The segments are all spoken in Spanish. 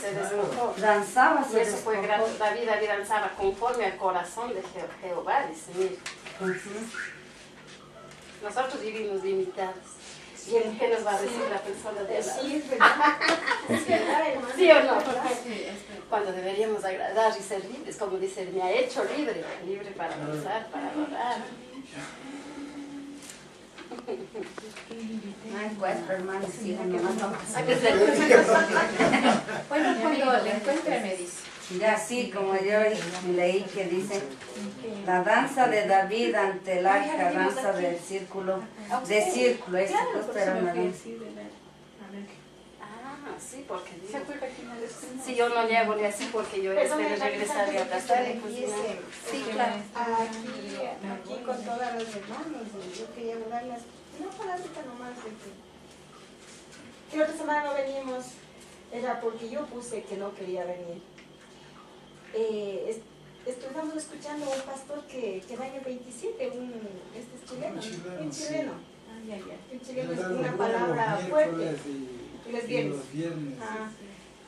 se despojó. Danzaba, Y eso fue gracias. David danzaba conforme al corazón de Jehová, dice, mira. Nosotros vivimos limitados. ¿Qué nos va a decir la persona de la? Sí, es verdad. Es verdad, hermano. ¿Sí o no? Cuando deberíamos agradar y ser libres, como dice, me ha hecho libre, libre para danzar, para adorar. No encuentro, hermano, sí, nomás vamos. Bueno, cuando le encuentre me dice. Ya sí, como yo leí que dice, la danza de David ante el arca, danza del círculo, de círculo, es justo era una danza. Sí, porque digo, si yo no le hago ni así porque yo espero regresar y atrasar y cocinar. Sí, claro. Aquí con todas las hermanas, yo quería hablarlas, una palabrita nomás de que la otra semana no venimos, era porque yo puse que no quería venir. Estuvimos escuchando a un pastor que va en el 27, este es chileno, un chileno. Un chileno es una palabra fuerte. Y los viernes.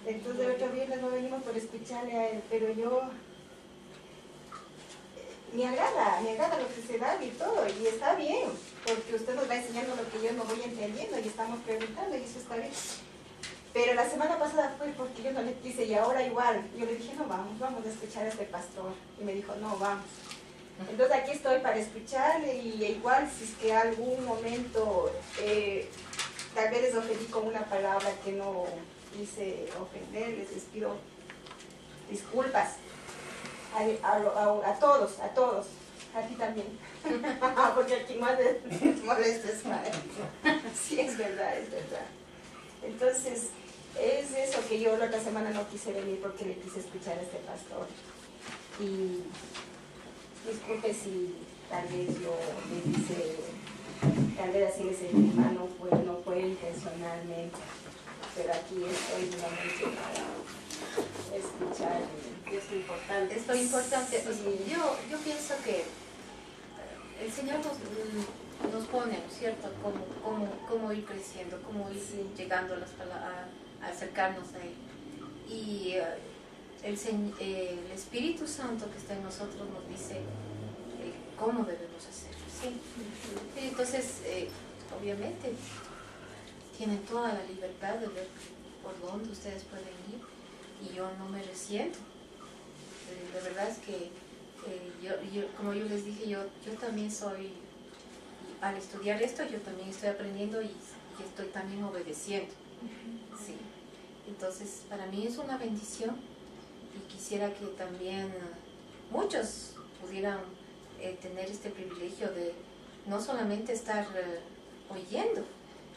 Entonces el otro viernes no venimos por escucharle a él, pero yo me agrada lo que se da y todo, y está bien, porque usted nos va enseñando lo que yo no voy entendiendo y estamos preguntando y eso está bien. Pero la semana pasada fue porque yo no le quise y ahora igual, yo le dije, no, vamos a escuchar a este pastor, y me dijo, no, vamos. Entonces aquí estoy para escucharle y igual si es que algún momento tal vez les ofendí con una palabra que no quise ofenderles, les pido disculpas a todos, a ti también, porque aquí más les molesta es madre. Sí, es verdad. Entonces, es eso que yo la otra semana no quise venir porque le quise escuchar a este pastor. Y disculpe si tal vez yo le hice, tal vez así le sentí mal, no fue intencionalmente, pero aquí estoy nuevamente para escuchar. Es importante. Es lo importante. Sí. Yo pienso que el Señor nos pone, ¿no es cierto?, cómo ir creciendo, cómo ir llegando a acercarnos a Él. Y el Espíritu Santo que está en nosotros nos dice cómo debemos hacerlo. ¿Sí? Y entonces, obviamente, tienen toda la libertad de ver por dónde ustedes pueden ir y yo no me resiento. La verdad es que como yo les dije, yo también soy, al estudiar esto, yo también estoy aprendiendo y estoy también obedeciendo. Sí. Entonces, para mí es una bendición y quisiera que también muchos pudieran tener este privilegio de no solamente estar oyendo,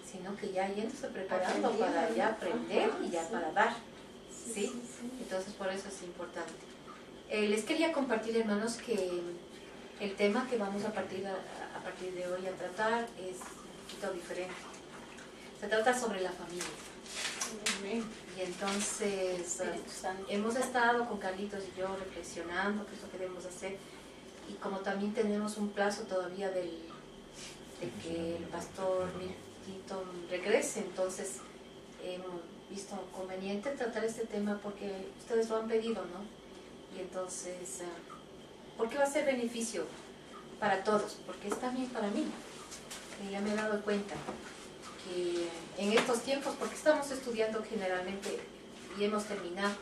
sino que ya yéndose preparando para ya aprender y ya para dar. ¿Sí? Entonces, por eso es importante. Les quería compartir, hermanos, que el tema que vamos a partir de hoy a tratar es un poquito diferente. Se trata sobre la familia. Y entonces hemos estado con Carlitos y yo reflexionando qué es lo que debemos hacer. Y como también tenemos un plazo todavía de que el pastor Milton regrese, entonces hemos visto conveniente tratar este tema porque ustedes lo han pedido, ¿no? Y entonces, porque va a ser beneficio para todos, porque es también para mí. Ya me he dado cuenta que en estos tiempos, porque estamos estudiando generalmente y hemos terminado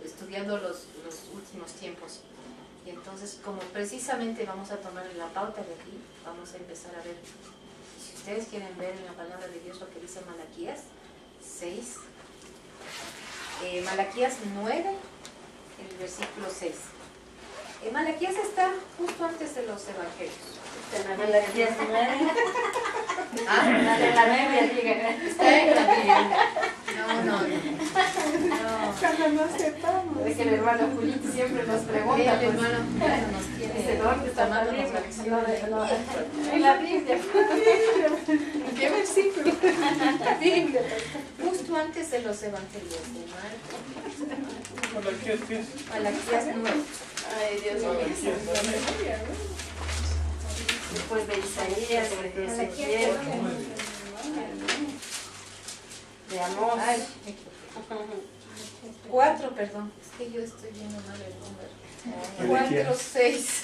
estudiando los últimos tiempos. Y entonces, como precisamente vamos a tomar la pauta de aquí, vamos a empezar a ver, si ustedes quieren ver en la palabra de Dios lo que dice Malaquías 6, Malaquías 9, el versículo 6. Malaquías está justo antes de los evangelios. Malaquías 9. La Biblia, Está en la Biblia. No. Cuando no sepamos. Es que el hermano Julito siempre nos pregunta. El hermano nos tiene ¿Dónde está la Biblia? En la Biblia. ¿Qué versículo? Biblia. Justo antes de los evangelios de Marcos. Malaquías 9. Ay, Dios mío. Después de Isaías, de Ezequiel, de Amós. 4, perdón, es que yo estoy viendo mal el número. 4, 6.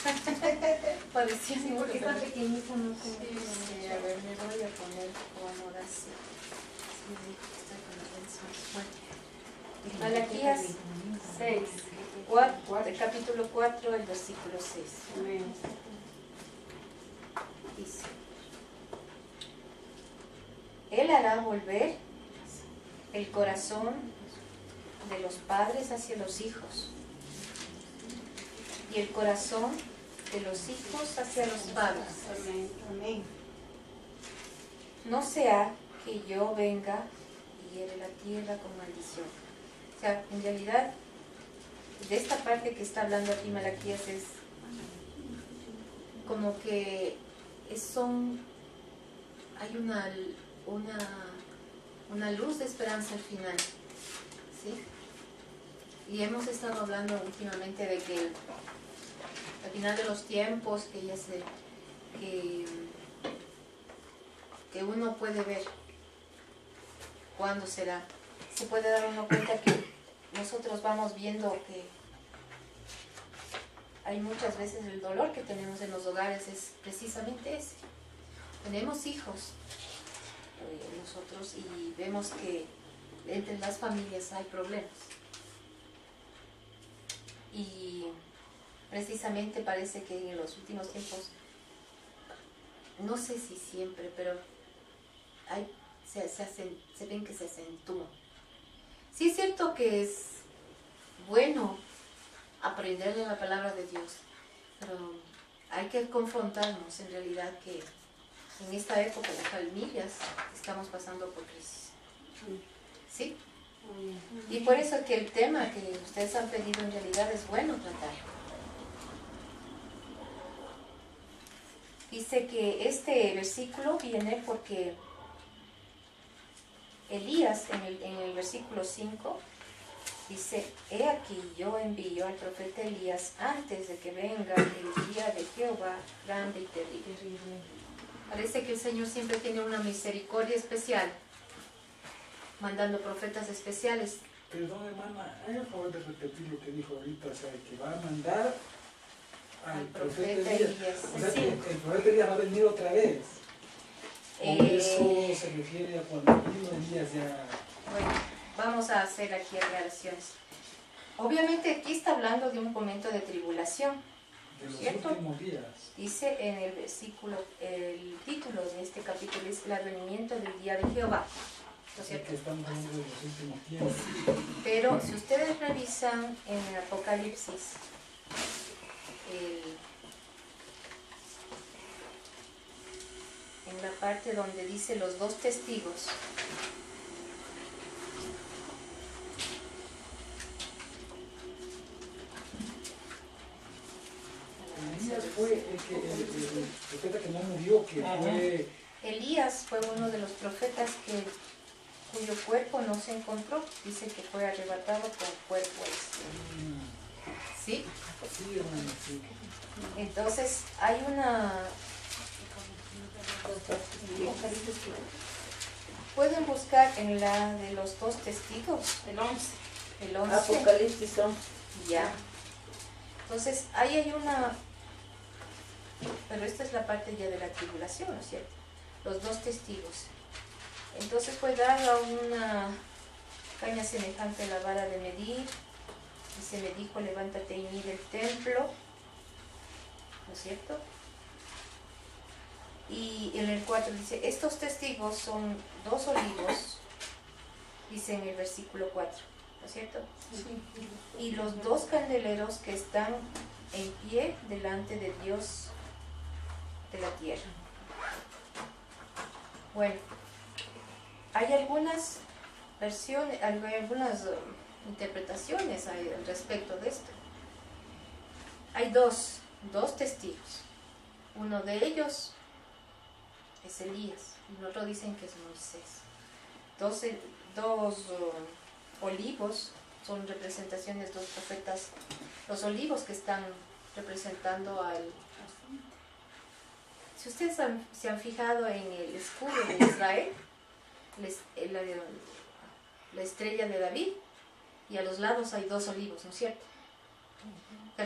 Parecía Sí, porque está pequeñito, no sé. Sí, a ver, me voy a poner como así. Sí, estoy con la bendición. Malaquías 6, el capítulo 4, el versículo 6. Amén. Dice: Él hará volver el corazón de los padres hacia los hijos y el corazón de los hijos hacia los padres. Amén. Amén. No sea que yo venga y hiere la tierra con maldición. O sea, en realidad, de esta parte que está hablando aquí Malaquías es como que hay una luz de esperanza al final, ¿sí? Y hemos estado hablando últimamente de que al final de los tiempos que uno puede ver cuándo será. Se puede dar uno cuenta que nosotros vamos viendo que hay muchas veces el dolor que tenemos en los hogares es precisamente ese. Tenemos hijos nosotros y vemos que entre las familias hay problemas. Y precisamente parece que en los últimos tiempos, no sé si siempre, pero se ven que se acentúan. Sí es cierto que es bueno aprender de la palabra de Dios, pero hay que confrontarnos en realidad que en esta época las familias estamos pasando por crisis. ¿Sí? Y por eso que el tema que ustedes han pedido en realidad es bueno tratarlo. Dice que este versículo viene porque Elías en el versículo 5 dice: He aquí yo envío al profeta Elías antes de que venga el día de Jehová grande y terrible. Parece que el Señor siempre tiene una misericordia especial, mandando profetas especiales. Perdón, hermana, haga el favor de repetir lo que dijo ahorita, o sea, que va a mandar al profeta Elías. O sea, sí. que el profeta Elías va a venir otra vez. ¿O eso se refiere a cuando vino Elías ya? Bueno, vamos a hacer aquí aclaraciones. Obviamente aquí está hablando de un momento de tribulación, De los ¿cierto? últimos días. Dice en el versículo, el título de este capítulo es el advenimiento del día de Jehová, ¿no es cierto? Que estamos hablando de los últimos tiempos. Pero si ustedes revisan en el Apocalipsis, en la parte donde dice los dos testigos, Elías fue el profeta que no murió, que fue... Elías fue uno de los profetas cuyo cuerpo no se encontró, dice que fue arrebatado con cuerpo. ¿Sí? Sí, hermano, sí. Entonces hay pueden buscar en la de los dos testigos, El 11. el 11. Apocalipsis 11. Ya. Entonces ahí hay pero esta es la parte ya de la tribulación, ¿no es cierto? Los dos testigos. Entonces fue dada una caña semejante a la vara de medir, y se me dijo: levántate y mide el templo, ¿no es cierto? Y en el 4 dice: estos testigos son dos olivos, dice en el versículo 4, ¿no es cierto? Sí. Y los dos candeleros que están en pie delante de Dios de la tierra. Bueno, hay algunas versiones, hay algunas interpretaciones al respecto de esto. Hay dos testigos. Uno de ellos es Elías y el otro dicen que es Moisés. Dos olivos son representaciones, dos profetas. Los olivos que están representando al... Si ustedes se han fijado en el escudo de Israel, la estrella de David, y a los lados hay 2 olivos, ¿no es cierto? Que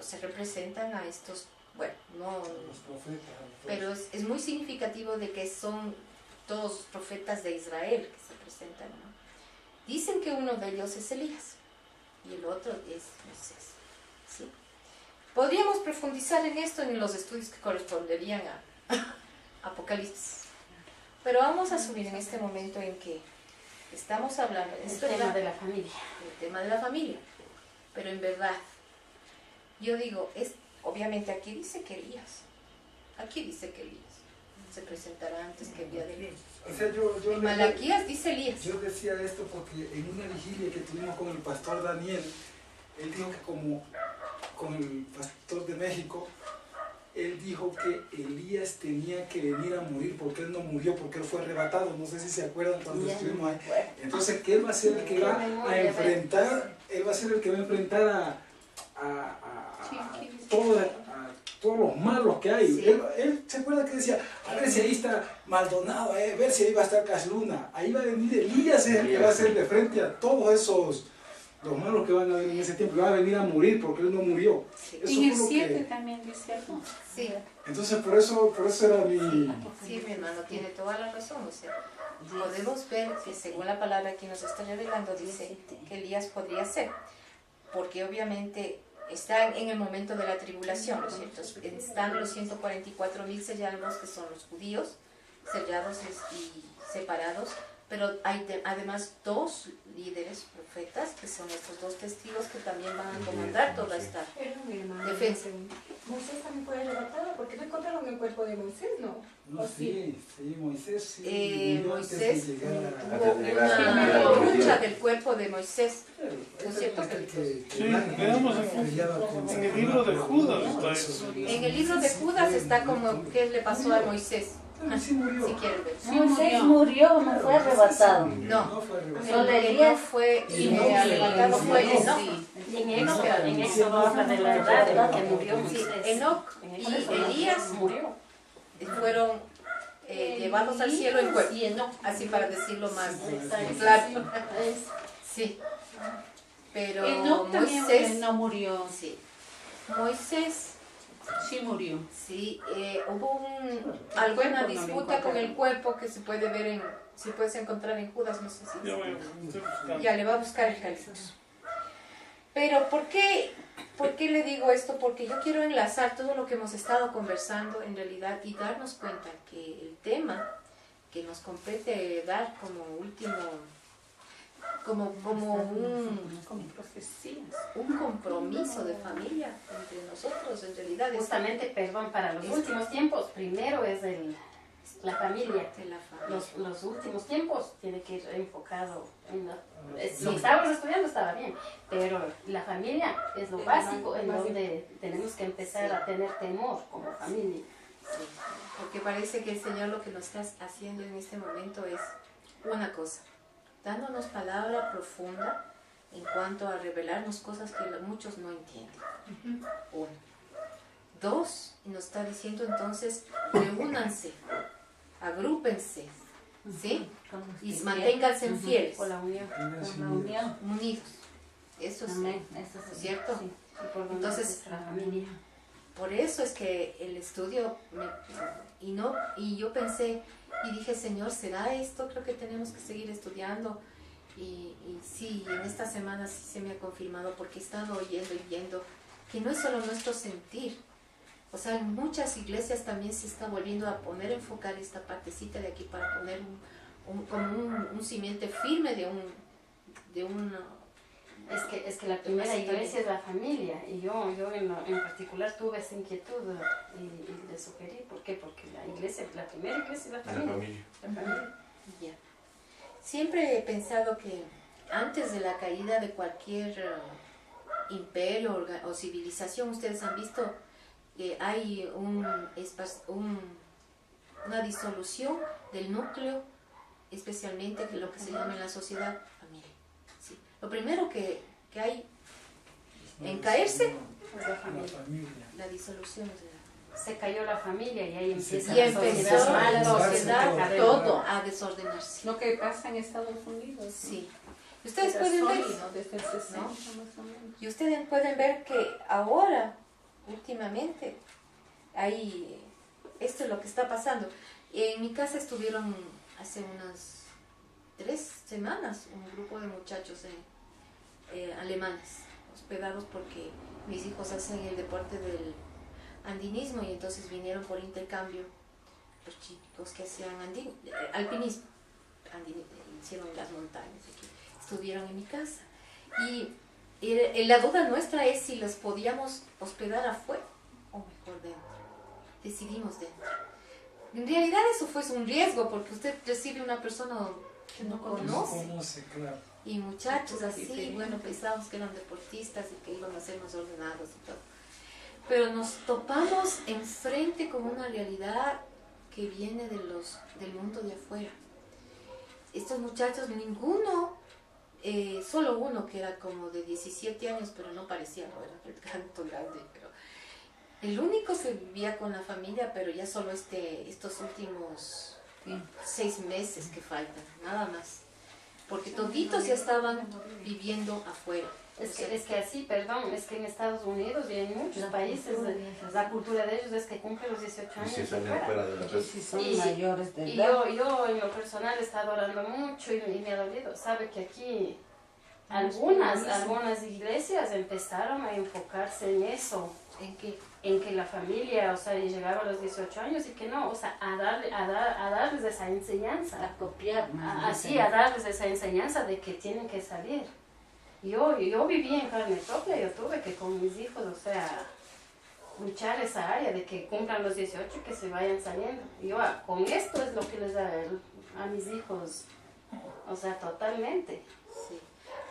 se representan a estos, bueno, no, Los profetas. pero es muy significativo de que son todos profetas de Israel que se presentan, ¿no? Dicen que uno de ellos es Elías y el otro es Moisés, ¿sí? Podríamos profundizar en esto en los estudios que corresponderían a Apocalipsis, pero vamos a asumir en este momento en que estamos hablando El tema de la familia. el tema de la familia, pero en verdad, yo digo, obviamente aquí dice que Elías se presentará antes que el día de Elías. O sea, En Malaquías dice Elías. Yo decía esto porque en una vigilia que tuvimos con el pastor Daniel, él dijo que como con el pastor de México, él dijo que Elías tenía que venir a morir porque él no murió, porque él fue arrebatado. No sé si se acuerdan cuando estuvimos ahí. Entonces, que él va a ser el que va a enfrentar, él va a ser el que va a enfrentar a todos los malos que hay. Sí. Él se acuerda que decía, a ver si ahí está Maldonado, a ver si ahí va a estar Casluna. Ahí va a venir Elías, es el que va a hacerle frente a todos esos, los malos que van a venir en ese tiempo. Va a venir a morir porque él no murió. Sí. Eso En el fue lo 7 que- también dice algo. Sí, Entonces por eso era mi... sí, mi hermano tiene toda la razón. O sea, podemos ver que según la palabra que nos está revelando dice que Elías podría ser, porque obviamente están en el momento de la tribulación, ¿no es cierto? Están los 144.000 sellados, que son los judíos, sellados y separados, pero hay además 2 líderes profetas, que son estos 2 testigos que también van a comandar toda esta Pero mi hermano, defensa. Moisés también fue arrebatado porque no encontraron el cuerpo de Moisés, ¿no? No, ¿O sí, Moisés sí. murió antes de Moisés llegar a- tuvo una lucha del cuerpo de Moisés. Claro, es cierto que- que Sí, nadie veamos peleaba con- en el libro de Judas está Eso. eso. En el libro de Judas está como qué le pasó a Moisés, Claro, sí murió. si quieren ver. Moisés murió, no fue arrebatado. No. fue arrebatado. Solo El que no Elías. fue Y no, arrebatado fue Enoch. Y en Éxodo habla de la edad en la que murió Sí, Moisés. Enoch En y Éxodo Elías murió. fueron llevados al cielo en cuerpo, Y Enoch. así para decirlo más Exacto. claro. Es- Sí, pero Enoch también Moisés, no murió, sí, Moisés, sí murió. sí, hubo alguna no lo disputa con encontraron. el cuerpo que se puede ver si puedes encontrar en Judas, no sé si Ya voy a estoy buscando. ya le va a buscar el Calixtus. Pero ¿por qué le digo esto? Porque yo quiero enlazar todo lo que hemos estado conversando en realidad y darnos cuenta que el tema que nos compete dar como último, como Como profecías. un compromiso de familia entre nosotros, en realidad es Justamente, perdón, para los últimos tiempos, primero es la familia. de la familia. Los últimos tiempos tiene que ir enfocado en Sí. lo que estábamos estudiando estaba bien, pero la familia es lo básico en donde tenemos que empezar a tener temor como familia. Sí, porque parece que el Señor lo que nos está haciendo en este momento es una cosa, dándonos palabra profunda en cuanto a revelarnos cosas que muchos no entienden. 1. 2, nos está diciendo entonces, reúnanse, agrúpense, ¿sí? Y manténganse fieles, Por la unión. Con la unión. unidos. Eso sí, Amén. Eso sí. ¿cierto? Sí. Y por donde Entonces, es la familia. Por eso es que el estudio, y yo pensé y dije, Señor, ¿será esto? Creo que tenemos que seguir estudiando. Y sí, en esta semana sí se me ha confirmado porque he estado oyendo y viendo que no es solo nuestro sentir. O sea, en muchas iglesias también se está volviendo a poner a enfocar esta partecita de aquí para poner un simiente firme de un Es que la primera iglesia es la familia y yo en particular tuve esa inquietud y le sugerí. ¿Por qué? Porque la primera iglesia es la familia. La familia. Ya. Siempre he pensado que antes de la caída de cualquier imperio o civilización, ustedes han visto que hay una disolución del núcleo, especialmente de lo que se llama en la sociedad familia. Sí. Lo primero que hay en caerse, Es la familia. la disolución es de la se cayó la familia y ahí empieza Y la empezó sociedad, la sociedad todo a desordenarse. lo que pasa en Estados Unidos. Sí. Ustedes Era pueden ver, sólido desde el 60 más o menos. y ustedes pueden ver que ahora, últimamente, ahí, esto es lo que está pasando. En mi casa estuvieron hace unas 3 semanas un grupo de muchachos alemanes hospedados porque mis hijos hacen el deporte del andinismo y entonces vinieron por intercambio los chicos que hacían alpinismo, hicieron las montañas aquí, estuvieron en mi casa y la duda nuestra es si los podíamos hospedar afuera o mejor dentro. Decidimos dentro. En realidad eso fue un riesgo porque usted recibe una persona que no conoce. Claro. Y muchachos así, bueno, pensábamos que eran deportistas y que iban a ser más ordenados y todo. Pero nos topamos enfrente con una realidad que viene del mundo de afuera. Estos muchachos, ninguno, solo uno que era como de 17 años, pero no parecía, no era tanto grande, pero el único se vivía con la familia, pero ya solo estos últimos 6 meses que faltan, nada más. Porque toditos ya estaban viviendo afuera. Es que así, perdón, es que en Estados Unidos y en muchos países la cultura de ellos es que cumplen los 18 años. Y si salen fuera de la casa. Si son mayores de Y edad. yo en lo personal he estado orando mucho y me ha dolido. Sabe que aquí algunas iglesias empezaron a enfocarse en eso. En que la familia, o sea, llegaba a los 18 años y que no, o sea, a darles esa enseñanza. A copiar más. A darles esa enseñanza de que tienen que salir. Yo viví en carne propia, yo tuve que con mis hijos, o sea, luchar esa área de que cumplan los 18 y que se vayan saliendo. Yo con esto es lo que les da a mis hijos, o sea, totalmente. Sí.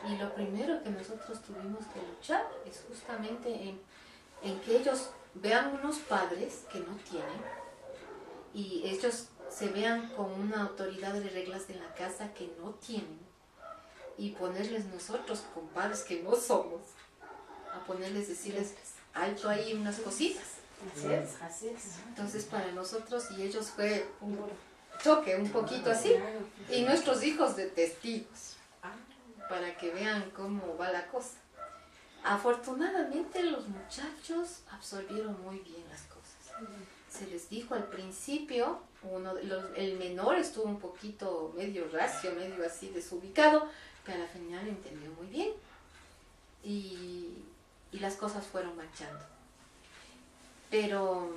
Y lo primero que nosotros tuvimos que luchar es justamente en que ellos vean unos padres que no tienen y ellos se vean con una autoridad de reglas de la casa que no tienen y ponerles nosotros con padres que no somos, a ponerles, decirles alto ahí unas cositas. Así es. Entonces para nosotros y ellos fue un choque un poquito así y nuestros hijos de testigos para que vean cómo va la cosa. Afortunadamente los muchachos absorbieron muy bien las cosas. Se les dijo al principio, el menor estuvo un poquito medio racio, medio así desubicado, pero al final entendió muy bien y las cosas fueron marchando. Pero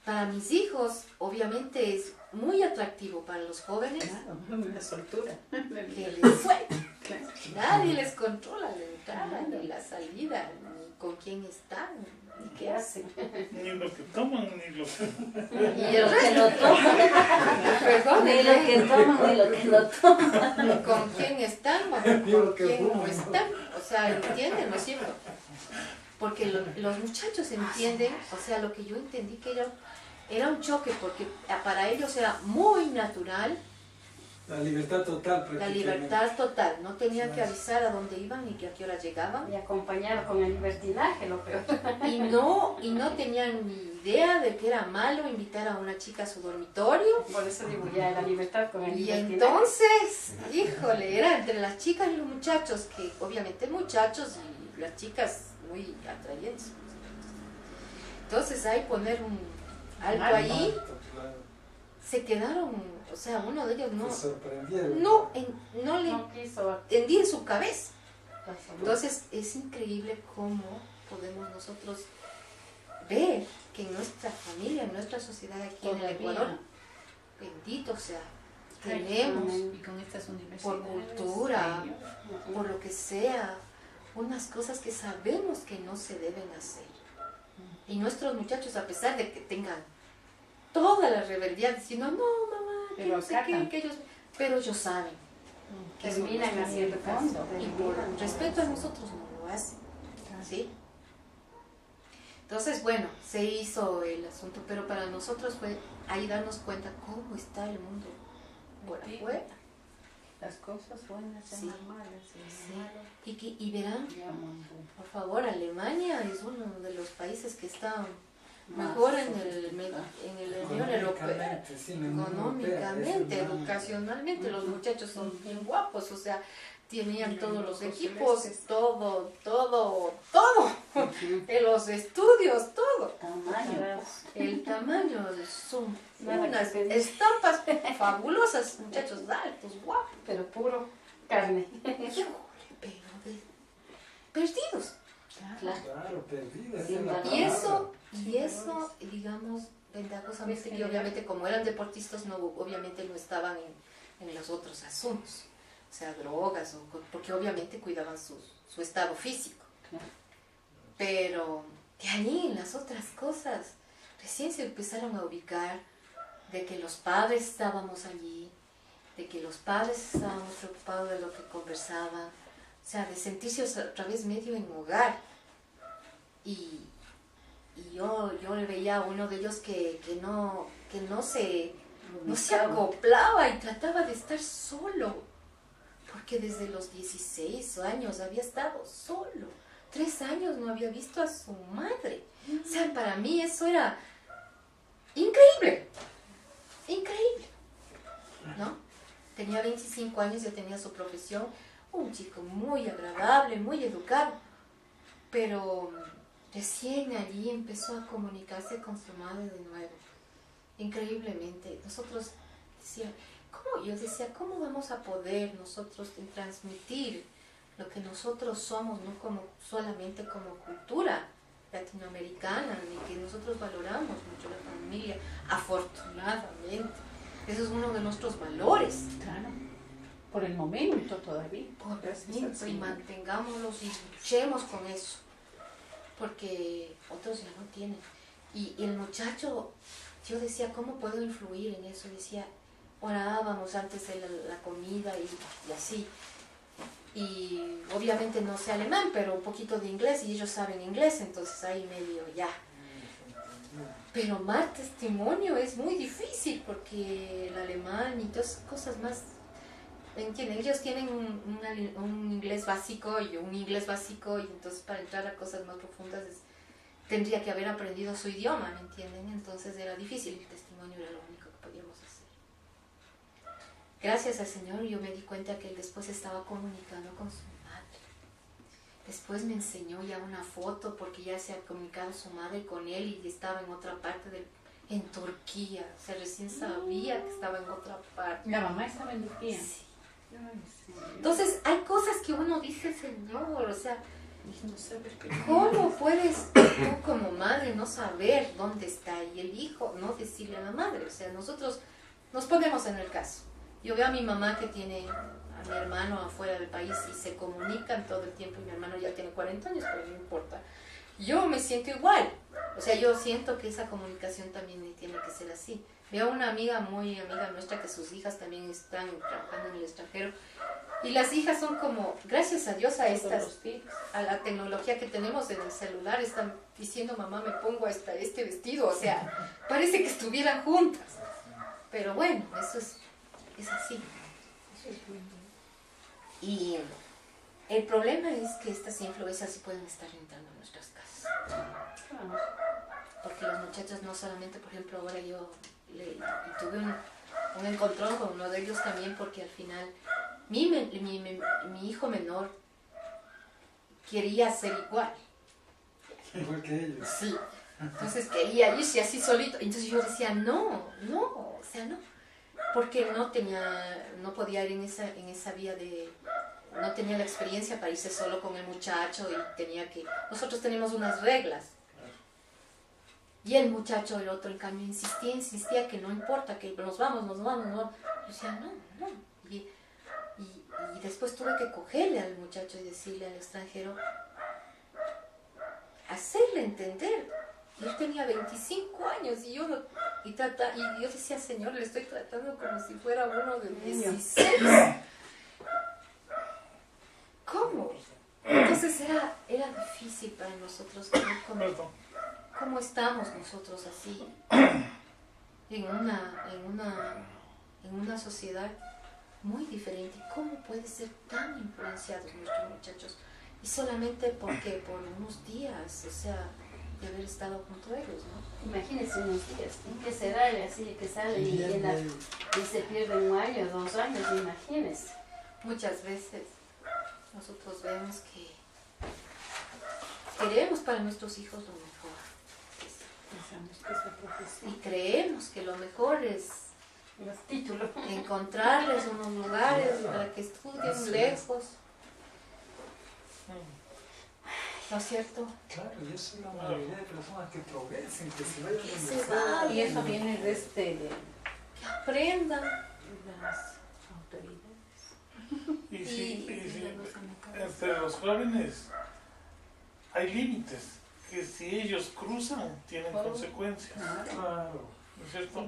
para mis hijos, obviamente es muy atractivo para los jóvenes. Claro, una soltura. Que les suelten. Nadie les controla la entrada, ni la salida, ni con quién están, ni qué hacen. Ni lo que toman, ni lo que... Y el resto no toman. Perdón, Ni lo que toman, ni lo que no toman. con quién están o con quién no están. O sea, ¿entienden? ¿No es cierto? Porque los muchachos entienden, o sea, lo que yo entendí que era un choque, porque para ellos era muy natural. La libertad total, La prácticamente. libertad total, no tenían que avisar a dónde iban ni a qué hora llegaban. Y acompañado con el libertinaje, lo peor. Y no tenían ni idea de que era malo invitar a una chica a su dormitorio. Por eso digo ya la libertad con el Y libertinaje. entonces, híjole, era entre las chicas y los muchachos, que obviamente muchachos y las chicas muy atrayentes. Entonces ahí poner algo allí, se quedaron, o sea, uno de ellos Se sorprendieron. no le No quiso entendía en su cabeza. pasar. Entonces es increíble cómo podemos nosotros ver que en nuestra familia, en nuestra sociedad aquí en el Ecuador, bendito sea, tenemos Y con estas universidades. por cultura, por lo que sea, unas cosas que sabemos que no se deben hacer. Y nuestros muchachos, a pesar de que tengan toda la rebeldía diciendo, no mamá, que Pero no sé qué, acatan. que ellos, pero ellos saben que eso no Terminan está bien. haciendo caso. Y por respeto a nosotros no lo hacen, ¿sí? Entonces, bueno, se hizo el asunto, pero para nosotros fue ahí darnos cuenta cómo está el mundo por afuera. Las cosas buenas Sí. son las malas. Y verán, por favor, Alemania es uno de los países que está mejor en el Unión Europea, Sí, en la Unión Europea, económicamente, eso es más- educacionalmente, los muchachos son bien guapos, o sea, tenían todos los equipos, todo, de los estudios, todo. Tamaño. El tamaño son Nada unas que pedir. estampas fabulosas, muchachos altos, guapos, Pero puro carne. híjole, pero perdidos. Claro, perdida. esa Sí, es la vale. Y eso, digamos, ventajosamente, que obviamente como eran deportistas, no, obviamente no estaban en los otros asuntos, o sea, drogas, porque obviamente cuidaban su estado físico. Claro. Pero de ahí en las otras cosas, recién se empezaron a ubicar de que los padres estábamos allí, de que los padres estábamos preocupados de lo que conversaban, o sea, de sentirse otra vez medio en hogar. Y yo le veía a uno de ellos que no se acoplaba y trataba de estar solo, porque desde los 16 años había estado solo, 3 años no había visto a su madre. O sea, para mí eso era increíble, ¿no? Tenía 25 años, ya tenía su profesión, un chico muy agradable, muy educado, pero recién allí empezó a comunicarse con su madre de nuevo, increíblemente. Nosotros yo decía, ¿cómo vamos a poder nosotros transmitir lo que nosotros somos, no como solamente como cultura latinoamericana, ni que nosotros valoramos mucho la familia, afortunadamente? Eso es uno de nuestros valores. Claro. Por el momento todavía. Por Gracias al momento, y Señor. mantengámoslos y luchemos con eso, porque otros ya no tienen. Y el muchacho, yo decía, ¿cómo puedo influir en eso? Decía, orábamos antes de la comida y así. Y obviamente no sé alemán, pero un poquito de inglés, y ellos saben inglés, entonces ahí medio ya. Pero más testimonio es muy difícil, porque el alemán y todas esas cosas más, ¿entienden? Ellos tienen un inglés básico y un inglés básico, y entonces para entrar a cosas más profundas tendría que haber aprendido su idioma, ¿me entienden? Entonces era difícil, el testimonio era lo único que podíamos hacer. Gracias al Señor yo me di cuenta que él después estaba comunicando con su madre. Después me enseñó ya una foto, porque ya se ha comunicado su madre con él y estaba en otra parte en Turquía. O sea, recién sabía que estaba en otra parte. La mamá estaba en Turquía. Sí. Ay, Señor. Entonces hay cosas que uno dice, Señor, o sea, No saber qué. ¿cómo puedes tú como madre no saber dónde está y el hijo no decirle a la madre? O sea, nosotros nos ponemos en el caso. Yo veo a mi mamá que tiene a mi hermano afuera del país y se comunican todo el tiempo, y mi hermano ya tiene 40 años, pero no importa. Yo me siento igual. O sea, yo siento que esa comunicación también tiene que ser así. Veo una amiga muy amiga nuestra que sus hijas también están trabajando en el extranjero, y las hijas son como, gracias a Dios a la tecnología que tenemos en el celular, están diciendo, mamá, me pongo este vestido, o sea, parece que estuvieran juntas. Pero bueno, eso es así. Y el problema es que estas influencias sí pueden estar entrando en nuestras casas. Porque los muchachos no solamente, por ejemplo, ahora yo tuve un encontrón con uno de ellos también, porque al final mi hijo menor quería ser igual. Igual que ellos. Sí. Entonces quería irse así solito. Entonces yo decía, no, o sea, no. Porque no podía ir en esa vía de... No tenía la experiencia para irse solo con el muchacho, y nosotros tenemos unas reglas. Y el muchacho, el otro, en cambio, insistía que no importa, que nos vamos. Yo decía, no. Y después tuve que cogerle al muchacho y decirle al extranjero, hacerle entender. Y él tenía 25 años y yo decía, Señor, le estoy tratando como si fuera uno de 16. ¿Cómo? Entonces era difícil para nosotros ver cómo estamos nosotros así en una sociedad muy diferente. ¿Cómo puede ser tan influenciados nuestros muchachos? Y solamente porque por unos días, o sea, de haber estado junto a ellos, ¿no? Imagínense unos días, ¿y qué será así que sale y se pierde 1 año, 2 años, imagínense. Muchas veces nosotros vemos que queremos para nuestros hijos lo mejor. Pensamos que es la profesión. Y creemos que lo mejor es Los títulos. encontrarles unos lugares para que estudien lejos. ¿No es cierto? Claro, y eso es la mayoría de personas que progresen, que se vayan a la Que se universidad. vayan. Y eso viene desde Que aprendan. las autoridades. Y sí, entre los jóvenes hay límites, que si ellos cruzan tienen consecuencias, Claro. ¿no es cierto?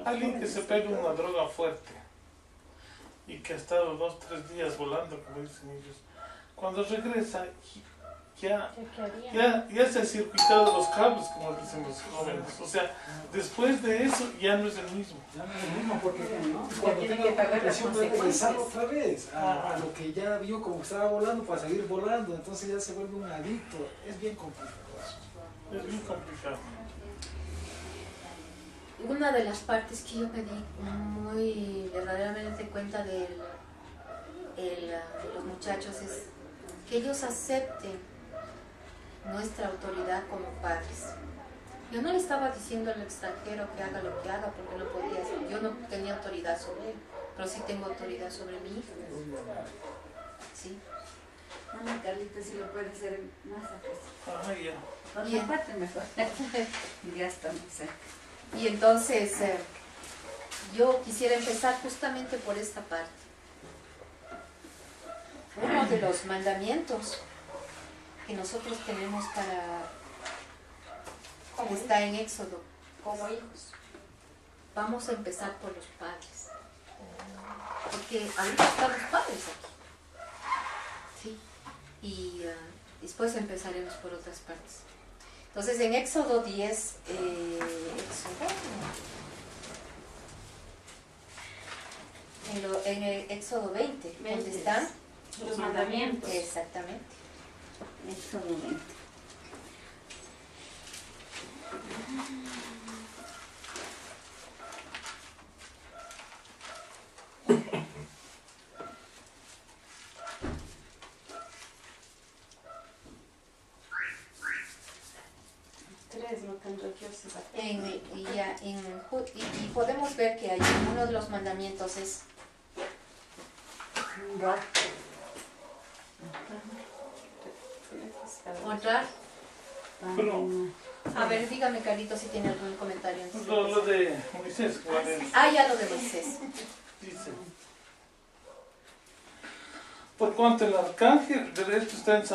Alguien que se pega una droga fuerte y que ha estado 2 o 3 días volando, como dicen ellos, cuando regresa ya se han circuitado los cables, como dicen los jóvenes. O sea, después de eso ya no es el mismo. Ya no es lo mismo porque Ya cuando tiene tenga que pagar las presión puede regresar consecuencias. otra vez a lo que ya vio como que estaba volando para seguir volando, entonces ya se vuelve un adicto. Es bien complicado eso. Es bien complicado. Una de las partes que yo me di muy verdaderamente cuenta de los muchachos es que ellos acepten nuestra autoridad como padres. Yo no le estaba diciendo al extranjero que haga lo que haga porque no podía hacer. Yo no tenía autoridad sobre él, pero sí tengo autoridad sobre mi hijo. ¿Sí? Mamá Carlita, si lo puede hacer más acá. Ajá, ya. Por Bien. mi parte mejor. Ya estamos cerca. Y entonces yo quisiera empezar justamente por esta parte. Uno de los mandamientos que nosotros tenemos está en Éxodo. Como hijos. Vamos a empezar por los padres. Porque ahorita están los padres aquí. ¿Sí? Y después empezaremos por otras partes. Entonces en Éxodo 10, en el Éxodo 20, ¿dónde están? Los mandamientos. Exactamente. Eso momento. Tres no tendré que usar. Y podemos ver que hay uno de los mandamientos es honrar. Pero A ver, dígame Carlito si tiene algún comentario. antes de lo empezar. de Moisés, ¿cuál es? Ya lo de Moisés. Dice: por cuanto el arcángel, de esto está en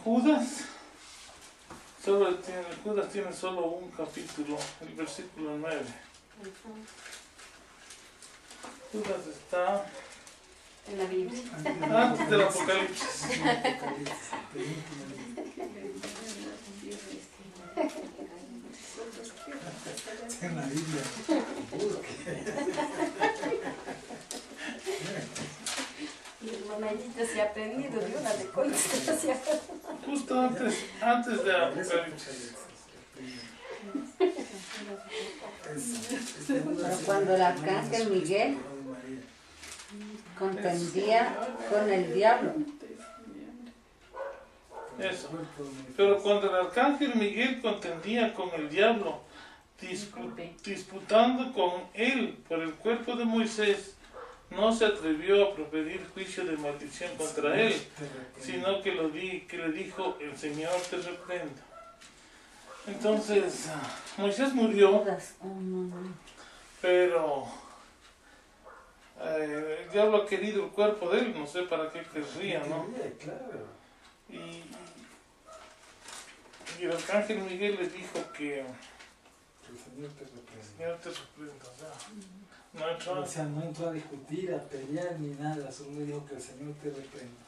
Judas, Judas tiene solo un capítulo, el versículo 9. Judas está En la Biblia. antes del Apocalipsis. En la Biblia. Y el momentito se ha aprendido de una de constancia. Justo antes del Apocalipsis. Pero cuando el arcángel Miguel contendía con el diablo. Eso. Pero cuando el arcángel Miguel contendía con el diablo, disputando con él por el cuerpo de Moisés, no se atrevió a proferir juicio de maldición contra él, sino que le dijo: el Señor te reprenda. Entonces, Moisés murió, pero el diablo ha querido el cuerpo de él, no sé para qué querría, ¿no? Y el arcángel Miguel le dijo que El Señor te reprenda. el Señor te reprenda. O sea, no entró a discutir, a pelear ni nada, solo le dijo que el Señor te reprenda.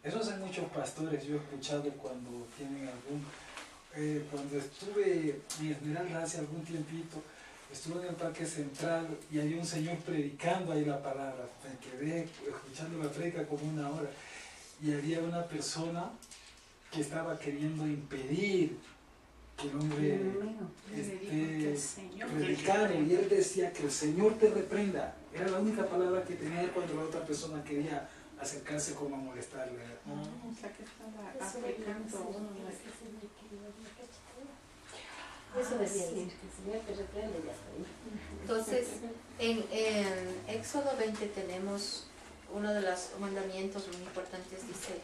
Eso hacen muchos pastores, yo he escuchado cuando tienen cuando estuve en Esmeralda hace algún tiempito, estuve en el Parque Central y había un señor predicando ahí la palabra. Me quedé escuchando la predica como 1 hora y había una persona que estaba queriendo impedir que el hombre predicara, y él decía que el Señor te reprenda. Era la única palabra que tenía él cuando la otra persona quería acercarse como a molestarle. O sea que estaba aplicando uno. Eso decía, que el Señor te reprende, ya está ahí. Entonces, en Éxodo 20 tenemos uno de los mandamientos muy importantes, dice: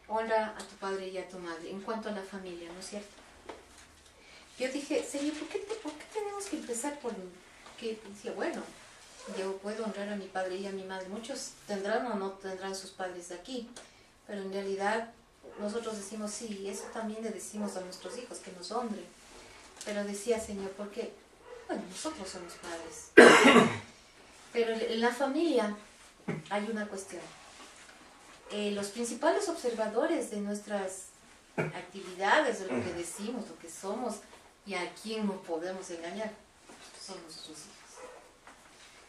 honra a tu padre y a tu madre, en cuanto a la familia, ¿no es cierto? Yo dije, Señor, ¿por qué tenemos que empezar por...? Que decía, bueno, yo puedo honrar a mi padre y a mi madre. Muchos tendrán o no tendrán sus padres de aquí, pero en realidad nosotros decimos, sí, eso también le decimos a nuestros hijos, que nos honren. Pero decía, Señor, ¿por qué? Bueno, nosotros somos padres. Pero en la familia hay una cuestión. Los principales observadores de nuestras actividades, de lo que decimos, lo que somos y a quién no podemos engañar, son nuestros hijos.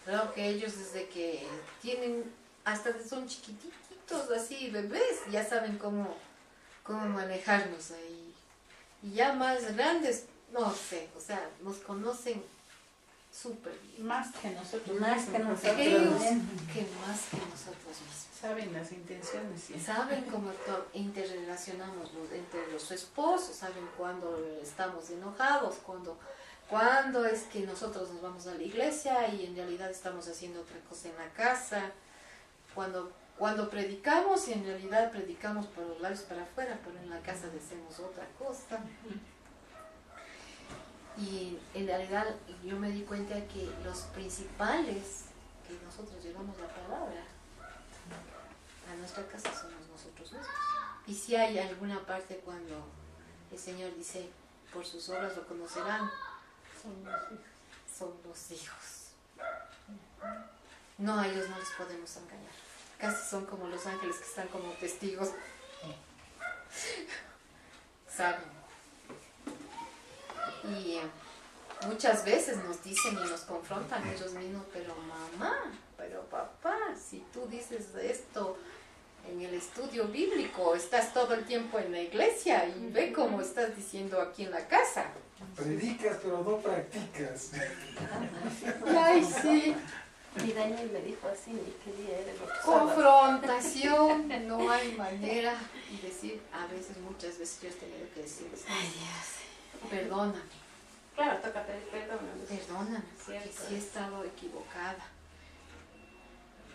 Claro que ellos desde que tienen, hasta que son chiquititos, así, bebés, ya saben cómo manejarnos ahí. Y ya más grandes, no sé, o sea, nos conocen súper bien. Más que nosotros. Más que nosotros. Ellos que más que nosotros mismos. Saben las intenciones. Sí. Saben cómo interrelacionamos entre los esposos, saben cuando estamos enojados, cuando es que nosotros nos vamos a la iglesia y en realidad estamos haciendo otra cosa en la casa, cuando predicamos y en realidad predicamos por los labios para afuera, pero en la casa decimos otra cosa. Y en realidad yo me di cuenta que los principales que nosotros llevamos la palabra a nuestra casa somos nosotros mismos. Y si hay alguna parte cuando el Señor dice, por sus obras lo conocerán, son los hijos. No, a ellos no les podemos engañar. Casi son como los ángeles que están como testigos. Saben. Y muchas veces nos dicen y nos confrontan ellos mismos, pero mamá, pero papá, si tú dices esto en el estudio bíblico, estás todo el tiempo en la iglesia y ve cómo estás diciendo aquí en la casa. Predicas pero no practicas. Ay, sí. Y Daniel me dijo así, ni qué día era el otro sábado. Confrontación, no hay manera. Y decir, muchas veces yo he tenido que decirles, ay Dios, perdóname. Claro, toca pedir perdón. Perdóname, porque sí he estado equivocada.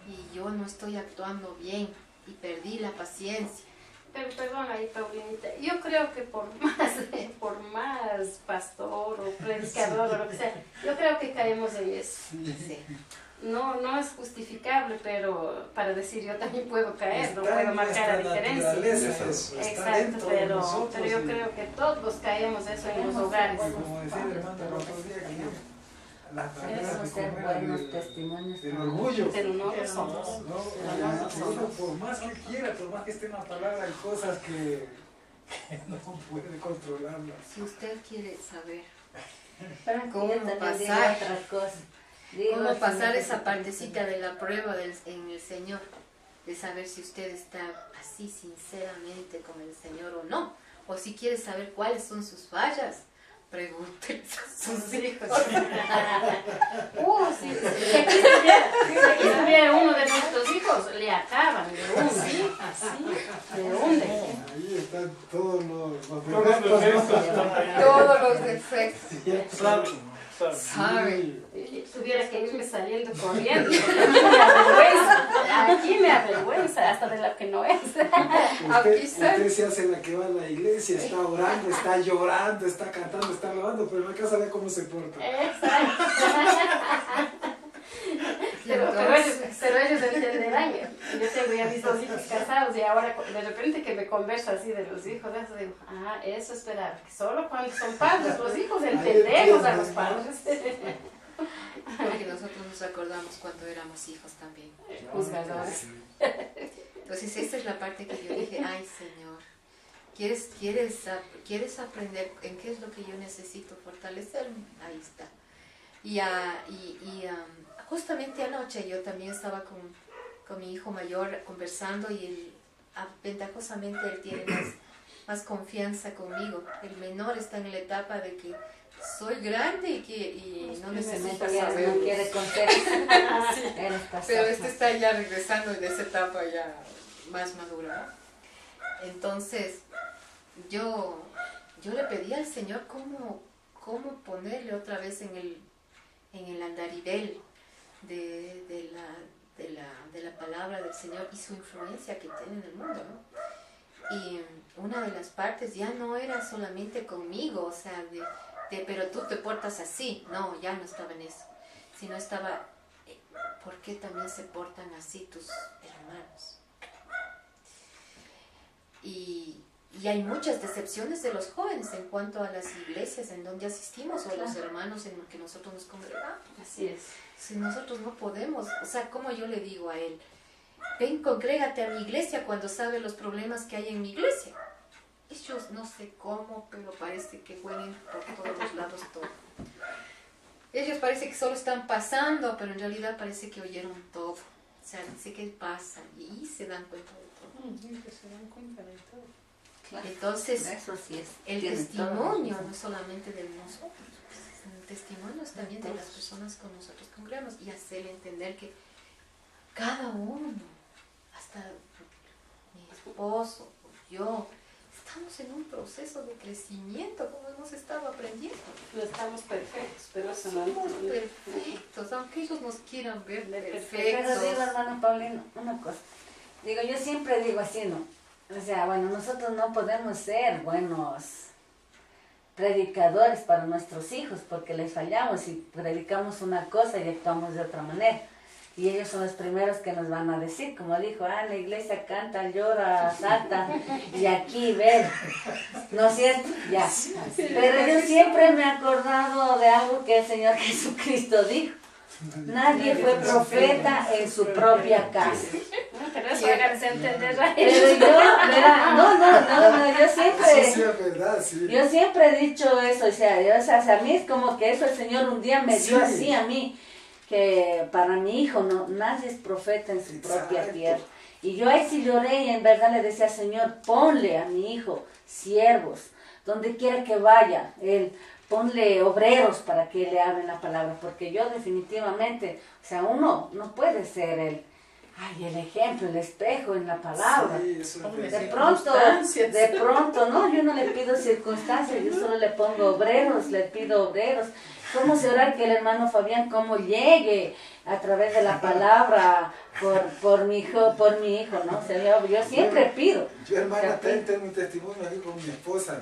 Y yo no estoy actuando bien y perdí la paciencia. Pero perdón ahí, Paulinita, yo creo que por más pastor o predicador o lo que sea, yo creo que caemos en eso. Sí. No es justificable, pero para decir yo también puedo caer, no Está puedo en marcar la nuestra diferencia. naturaleza eso, está Exacto, dentro de pero nosotros yo y- creo que todos caemos eso en los hogares. Como decía el hermano el otro día, que las Queremos barreras ser de buenos comer testimonios. del orgullo. Pero no lo somos. Uno, por más que quiera, por más que esté en la palabra, hay cosas que no puede controlarlas. Si usted quiere saber Pero que ¿Cómo yo también digo pasar? otras cosas. Digo, cómo si pasar no- esa partecita de la prueba en el Señor, de saber si usted está así sinceramente con el Señor o no, o si quiere saber cuáles son sus fallas, pregúntele a sus hijos. Sí. Si aquí estuviera uno de nuestros hijos, le acaban de uno. Así, De hunde. ahí están todos los Todos los defectos están ahí. Todos los defectos. Saben. Saben. Tuviera que irme saliendo corriendo. Aquí me avergüenza. Aquí me avergüenza, hasta de lo que no es. Usted se hace la que va a la iglesia, está orando, está llorando, está cantando, está alabando, pero en la casa ve cómo se porta. Exacto. Pero ellos entenderán. Yo tengo ya mis 2 hijos casados y ahora de repente que me converso así de los hijos, eso digo, eso esperaba, que solo cuando son padres los hijos entendemos a los padres. Porque nosotros nos acordamos cuando éramos hijos también. Juzgadores. Entonces esta es la parte que yo dije, ay Señor, ¿quieres aprender en qué es lo que yo necesito fortalecerme? Ahí está. Justamente anoche yo también estaba con mi hijo mayor conversando y él ventajosamente él tiene más confianza conmigo. El menor está en la etapa de que soy grande y no necesita saber. No quiere consejos. Sí, Él está pero solo. este está ya regresando de esa etapa ya más madura, ¿no? Entonces, yo le pedí al Señor cómo ponerle otra vez en el andarivel de la palabra del Señor y su influencia que tiene en el mundo, ¿no? Y una de las partes ya no era solamente conmigo, o sea, pero tú te portas así, no, ya no estaba en eso, sino estaba, ¿por qué también se portan así tus hermanos? Y hay muchas decepciones de los jóvenes en cuanto a las iglesias en donde asistimos o los hermanos en los que nosotros nos congregamos. Así es. Si nosotros no podemos, o sea, como yo le digo a él, ven, congrégate a mi iglesia cuando sabe los problemas que hay en mi iglesia. Ellos no sé cómo, pero parece que huelen por todos los lados todo. Ellos parece que solo están pasando, pero en realidad parece que oyeron todo. O sea, sé qué pasa y se dan cuenta de todo. Sí, que se dan cuenta de todo. Claro. Entonces, Eso sí es. el Tiene testimonio todo. no es solamente de nosotros, el testimonio es también de las personas con nosotros congregamos y hacerle entender que cada uno, hasta mi esposo, yo, estamos en un proceso de crecimiento, como hemos estado aprendiendo. No estamos perfectos, pero eso no Somos perfectos, aunque ellos nos quieran ver Pero perfectos. digo, hermano Paulino, una cosa. Digo, yo siempre digo así, ¿no? O sea, bueno, nosotros no podemos ser buenos predicadores para nuestros hijos porque les fallamos y predicamos una cosa y actuamos de otra manera. Y ellos son los primeros que nos van a decir, como dijo, la iglesia canta, llora, salta, y aquí ven, ¿no es cierto? Ya. Pero yo siempre me he acordado de algo que el Señor Jesucristo dijo. Nadie fue profeta en su propia casa. Pero eso háganse entender a Pero ellos. yo, verá, no, yo siempre... Sí, es verdad, sí. Yo siempre he dicho eso, o sea, a mí es como que eso el Señor un día me dio Sí. así a mí, que para mi hijo no, nadie es profeta en su propia Exacto. tierra. Y yo ahí sí lloré y en verdad le decía, Señor, ponle a mi hijo siervos, donde quiera que vaya, él, ponle obreros para que le hablen la palabra, porque yo definitivamente, o sea, uno no puede ser el ejemplo, el espejo en la palabra. Sí, eso es De verdad. pronto, no, yo no le pido circunstancias, yo solo le pongo obreros, le pido obreros. ¿Cómo se orar que el hermano Fabián, cómo llegue a través de la palabra por mi hijo, ¿no? O sea, yo siempre pido. Yo, hermana, tengo un testimonio aquí con mi esposa.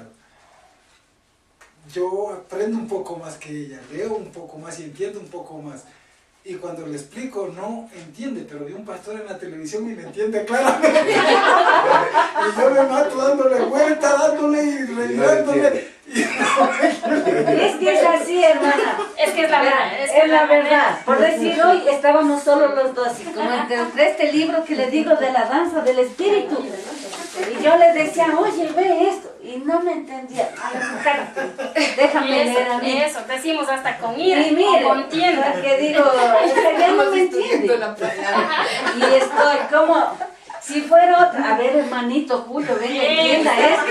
Yo aprendo un poco más que ella, leo un poco más y entiendo un poco más. Y cuando le explico, no entiende, pero vi un pastor en la televisión y me entiende claramente. Y yo me mato dándole vuelta, dándole y revirándole. Es que es así, hermana. Es que es la verdad. Es la verdad. Por decir, hoy estábamos solo los dos, y como entre este libro que le digo de la danza del espíritu, y yo le decía, oye, ve esto, y no me entendía. Déjame leer a mí. Eso, decimos hasta con ira Y mire, o con tienda. que digo, o sea, ya no me entiende. Y estoy como, si fuera otra, a ver, hermanito Julio, ven, entienda esto.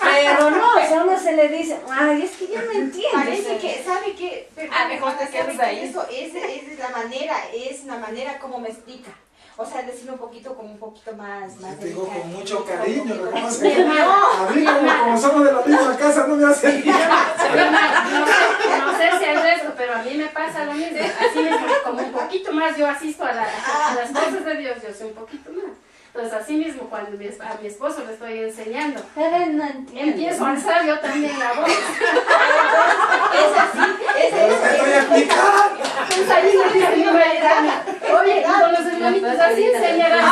Pero no, o sea, uno se le dice, ay, es que ya me entiende. Parece que, ¿sabe qué? mejor te quedas ¿Sabe qué? ahí. Eso es una manera como me explica. O sea, decirlo un poquito como un poquito más Te digo con delicadito, mucho un cariño, poquito lo que más- pasa es que a mí como somos de la misma casa no me hace bien. No sé si al resto, pero a mí me pasa lo mismo. Así mismo, como un poquito más yo asisto a las cosas de Dios, yo sé un poquito más. Entonces, así mismo, cuando a mi esposo le estoy enseñando, Pero él no entiende. empiezo a alzar yo también la voz. Es así, Pero te estoy explicando. Entonces, ahí me dice mi marido, oye, con los hermanitos así enseñarás.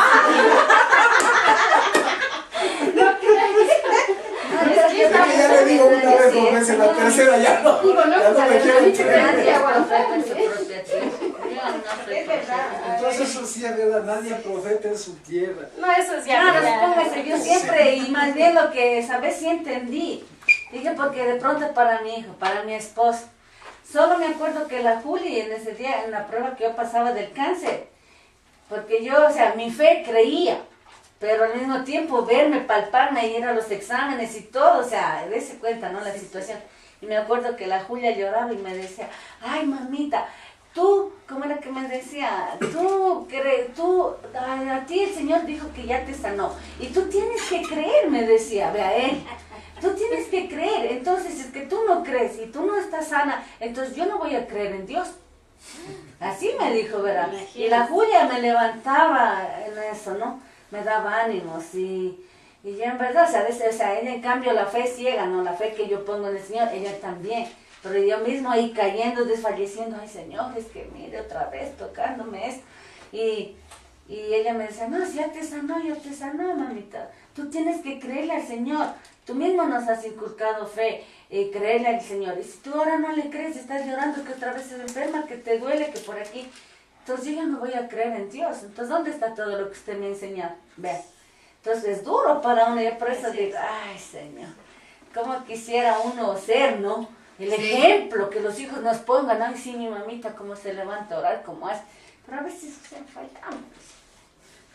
Ya le digo una vez, dos veces, la tercera ya no. Digo, no, Ya pues no a me los quiero hermanitos creer. hay que aguantar. En su propia tierra. Yo no soy es verdad. Entonces eso sí es verdad, nadie profeta en su tierra. No, eso es ya. Claro, ya. póngase, yo siempre, y más bien lo que esa vez sí entendí, dije porque de pronto para mi hijo, para mi esposo, solo me acuerdo que la Juli en ese día, en la prueba que yo pasaba del cáncer, porque yo, o sea, mi fe creía, pero al mismo tiempo verme, palparme y ir a los exámenes y todo, o sea, dése cuenta, ¿no? La situación. Y me acuerdo que la Julia lloraba y me decía, ay, mamita, tú, ¿cómo era que me decía? A ti el Señor dijo que ya te sanó. Y tú tienes que creer, me decía, vea él. Tú tienes que creer. Entonces, es que tú no crees y tú no estás sana, entonces yo no voy a creer en Dios. Así me dijo, ¿verdad? Y la Julia me levantaba en eso, ¿no? Me daba ánimos y ya en verdad, o sea, ella en cambio la fe ciega, ¿no? La fe que yo pongo en el Señor, ella también. Pero yo mismo ahí cayendo, desfalleciendo, ay Señor, es que mire otra vez tocándome esto. Y ella me decía, no, si ya te sanó, mamita. Tú tienes que creerle al Señor. Tú mismo nos has inculcado fe, creerle al Señor. Y si tú ahora no le crees, estás llorando que otra vez se enferma, que te duele, que por aquí. Entonces yo ya no voy a creer en Dios. Entonces, ¿dónde está todo lo que usted me ha enseñado? Vean. Entonces es duro para uno. Y por eso digo, ay Señor, cómo quisiera uno ser, ¿no? El ejemplo que los hijos nos pongan. Ay, sí, mi mamita, cómo se levanta a orar, cómo hace. Pero a veces fallamos.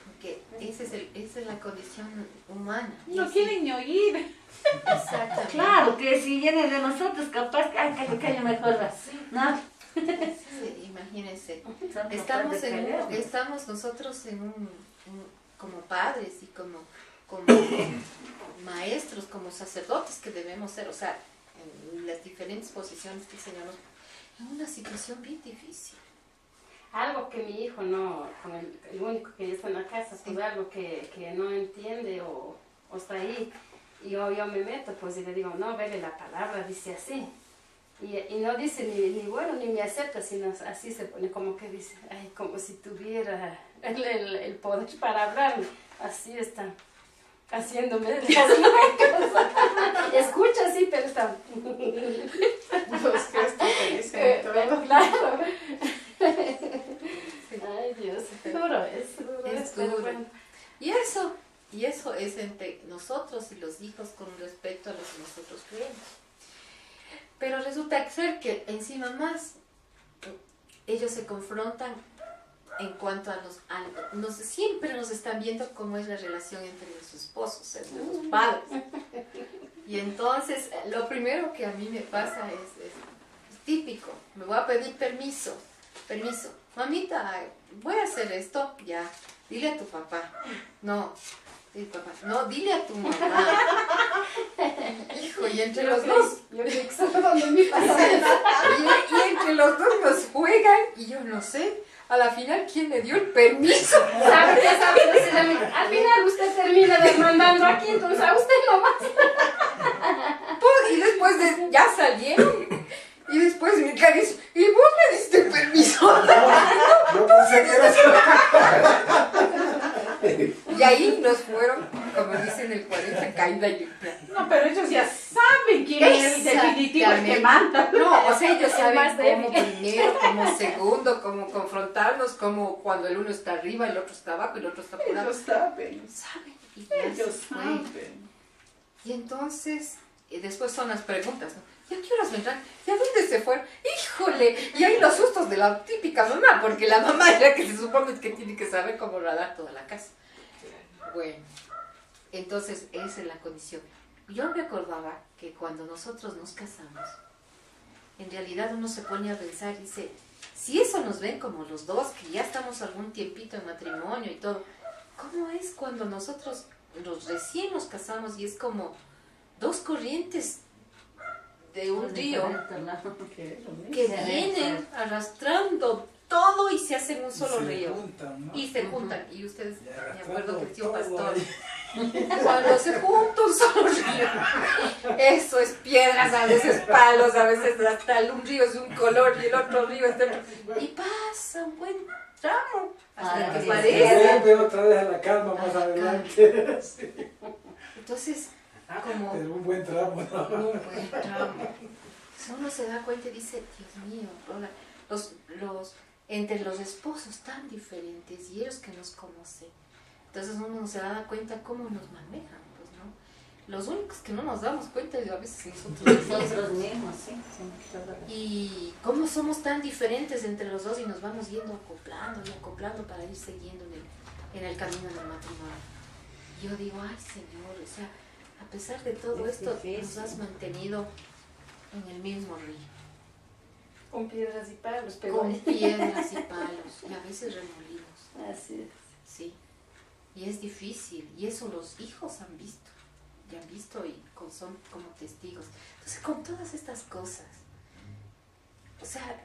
Porque esa es la condición humana. No quieren ni oír. Exactamente. Claro, que si viene de nosotros, capaz que, ay, calle mejor. ¿No? Sí, imagínense. Estamos nosotros como padres y como maestros, como sacerdotes que debemos ser, o sea, en las diferentes posiciones que el Señor nos pone, en una situación bien difícil. Algo que mi hijo no, con el único que ya está en la casa, tuve algo que no entiende o está ahí, y yo me meto, pues, y le digo, no, vele la palabra, dice así. Y no dice ni bueno ni me acepta, sino así se pone como que dice, ay, como si tuviera el poder para hablarme. Así está, haciéndome las muecas. Escucha así, pero está... Los gestos que dicen todo. Claro. Ay, Dios, duro es duro. Es pero duro. bueno. Y eso es entre nosotros y los hijos con respecto a lo que nosotros creemos. Pero resulta ser que encima más ellos se confrontan en cuanto a siempre nos están viendo cómo es la relación entre los esposos, entre los padres. Y entonces lo primero que a mí me pasa es típico, me voy a pedir permiso, mamita, voy a hacer esto, ya, dile a tu papá, no, dile a tu mamá. Hijo, y entre los dos. Yo creo que sabe dónde mi pasa. Y entre los dos nos juegan y yo no sé, a la final, ¿quién le dio el permiso? ¿Sabe? Al final usted termina demandando aquí, entonces a usted nomás. Y después ya salieron. Y después mi cara dice, ¿y vos le diste permiso? Yo pensé que era Y ahí nos fueron, como dicen el 40, caída y limpia. No, pero ellos ya saben quién es el definitivo, el que manda. No, o sea, ellos saben Más débil. cómo primero, como segundo, cómo confrontarnos, como cuando el uno está arriba, el otro está abajo, el otro está por abajo. Ellos saben. Saben. Y ya Ellos se fue. saben. Y entonces, después son las preguntas, ¿no? ¿Y a qué horas vendrán? ¿Y a dónde se fueron? ¡Híjole! Y hay los sustos de la típica mamá, porque la mamá es la que se supone que tiene que saber cómo radar toda la casa. Bueno, entonces esa es la condición. Yo me acordaba que cuando nosotros nos casamos, en realidad uno se pone a pensar y dice, si eso nos ven como los dos, que ya estamos algún tiempito en matrimonio y todo, ¿cómo es cuando nosotros recién nos casamos y es como dos corrientes de un río que vienen arrastrando todo y se hacen un solo río? Y se juntan. Y ustedes, me acuerdo que el tío Pastor, cuando se junta un solo río, eso es piedras, a veces palos, a veces hasta un río es un color y el otro río es de otro. Y pasa un buen tramo hasta que parece. Vuelve otra vez a la calma más adelante. Sí. Entonces, como Pero un buen tramo, ¿no? un buen tramo. Si uno se da cuenta y dice, Dios mío, entre los esposos tan diferentes y ellos que nos conocen, entonces uno se da cuenta cómo nos manejan, pues, ¿no? Los únicos que no nos damos cuenta es a veces Nosotros mismos, sí. y cómo somos tan diferentes entre los dos y nos vamos yendo acoplando para ir siguiendo en el camino del matrimonio. yo digo, ay Señor, o sea, a pesar de todo Es esto, difícil. nos has mantenido en el mismo río, Con piedras y palos, pero con piedras y palos, y a veces remolinos, así es. sí. Y es difícil, y eso los hijos han visto, y han visto y son como testigos. Entonces, con todas estas cosas, o sea,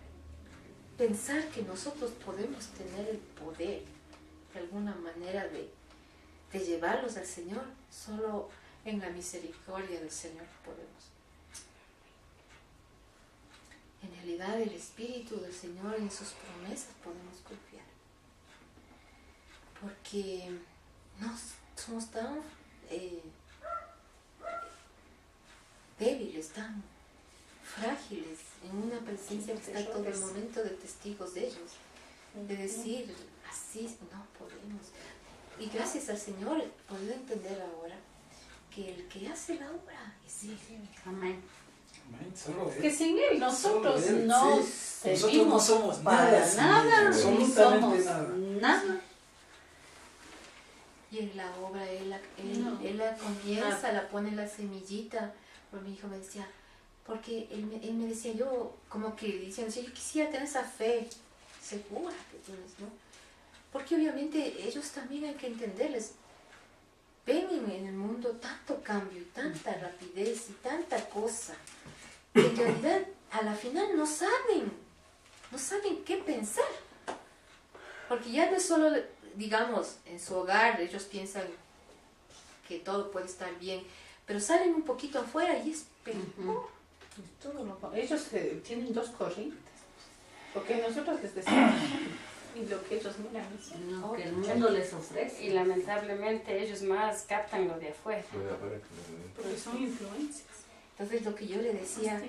pensar que nosotros podemos tener el poder, de alguna manera, de llevarlos al Señor, solo en la misericordia del Señor podemos. En realidad, el Espíritu del Señor, en sus promesas podemos confiar. Porque no somos tan débiles, tan frágiles en una presencia que está todo el momento de testigos de ellos. De decir, así no podemos. Y gracias al Señor puedo entender ahora que el que hace la obra es Él. Amén. Amén, solo Él. Que sin Él nosotros Solo Él, no sí. servimos Nosotros no somos para nada sin nada, Él, ni absolutamente somos nada. nada. Y en la obra Él No. la comienza, la pone la semillita. Pero mi hijo me decía, porque él me decía, yo como que diciendo, yo quisiera tener esa fe segura que tienes, ¿no? Porque obviamente ellos también hay que entenderles. Ven en el mundo tanto cambio y tanta rapidez y tanta cosa, que en realidad a la final no saben qué pensar. Porque ya no es solo, digamos, en su hogar ellos piensan que todo puede estar bien, pero salen un poquito afuera y es peor. Ellos tienen dos corrientes. Porque nosotros les decimos y lo que ellos miran es Lo que el mundo les ofrece. Y lamentablemente ellos más captan lo de afuera. porque son influencias. Entonces lo que yo le decía,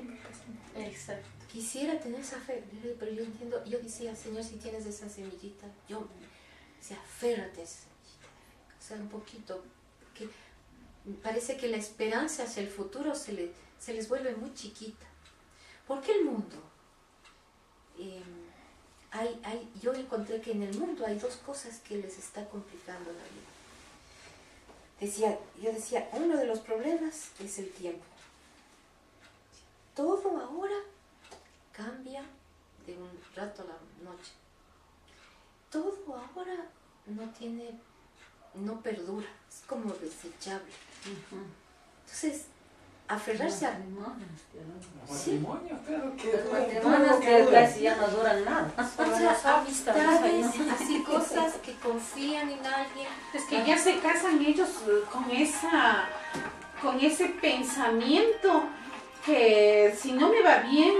Exacto. quisiera tener esa fe, pero yo entiendo, yo decía, Señor, si tienes esa semillita, yo decía, aférrate a esa semillita. O sea, un poquito, que parece que la esperanza hacia el futuro se les vuelve muy chiquita. Porque el mundo, yo encontré que en el mundo hay dos cosas que les está complicando la vida. Yo decía, uno de los problemas es el tiempo. Todo ahora cambia de un rato a la noche. Todo ahora no perdura, es como desechable. Entonces, aferrarse a... Matrimonio, claro que Los matrimonios que casi ya no duran nada. Otras amistades, así cosas que confían en alguien. Es que ya se casan ellos con ese pensamiento que si no me va bien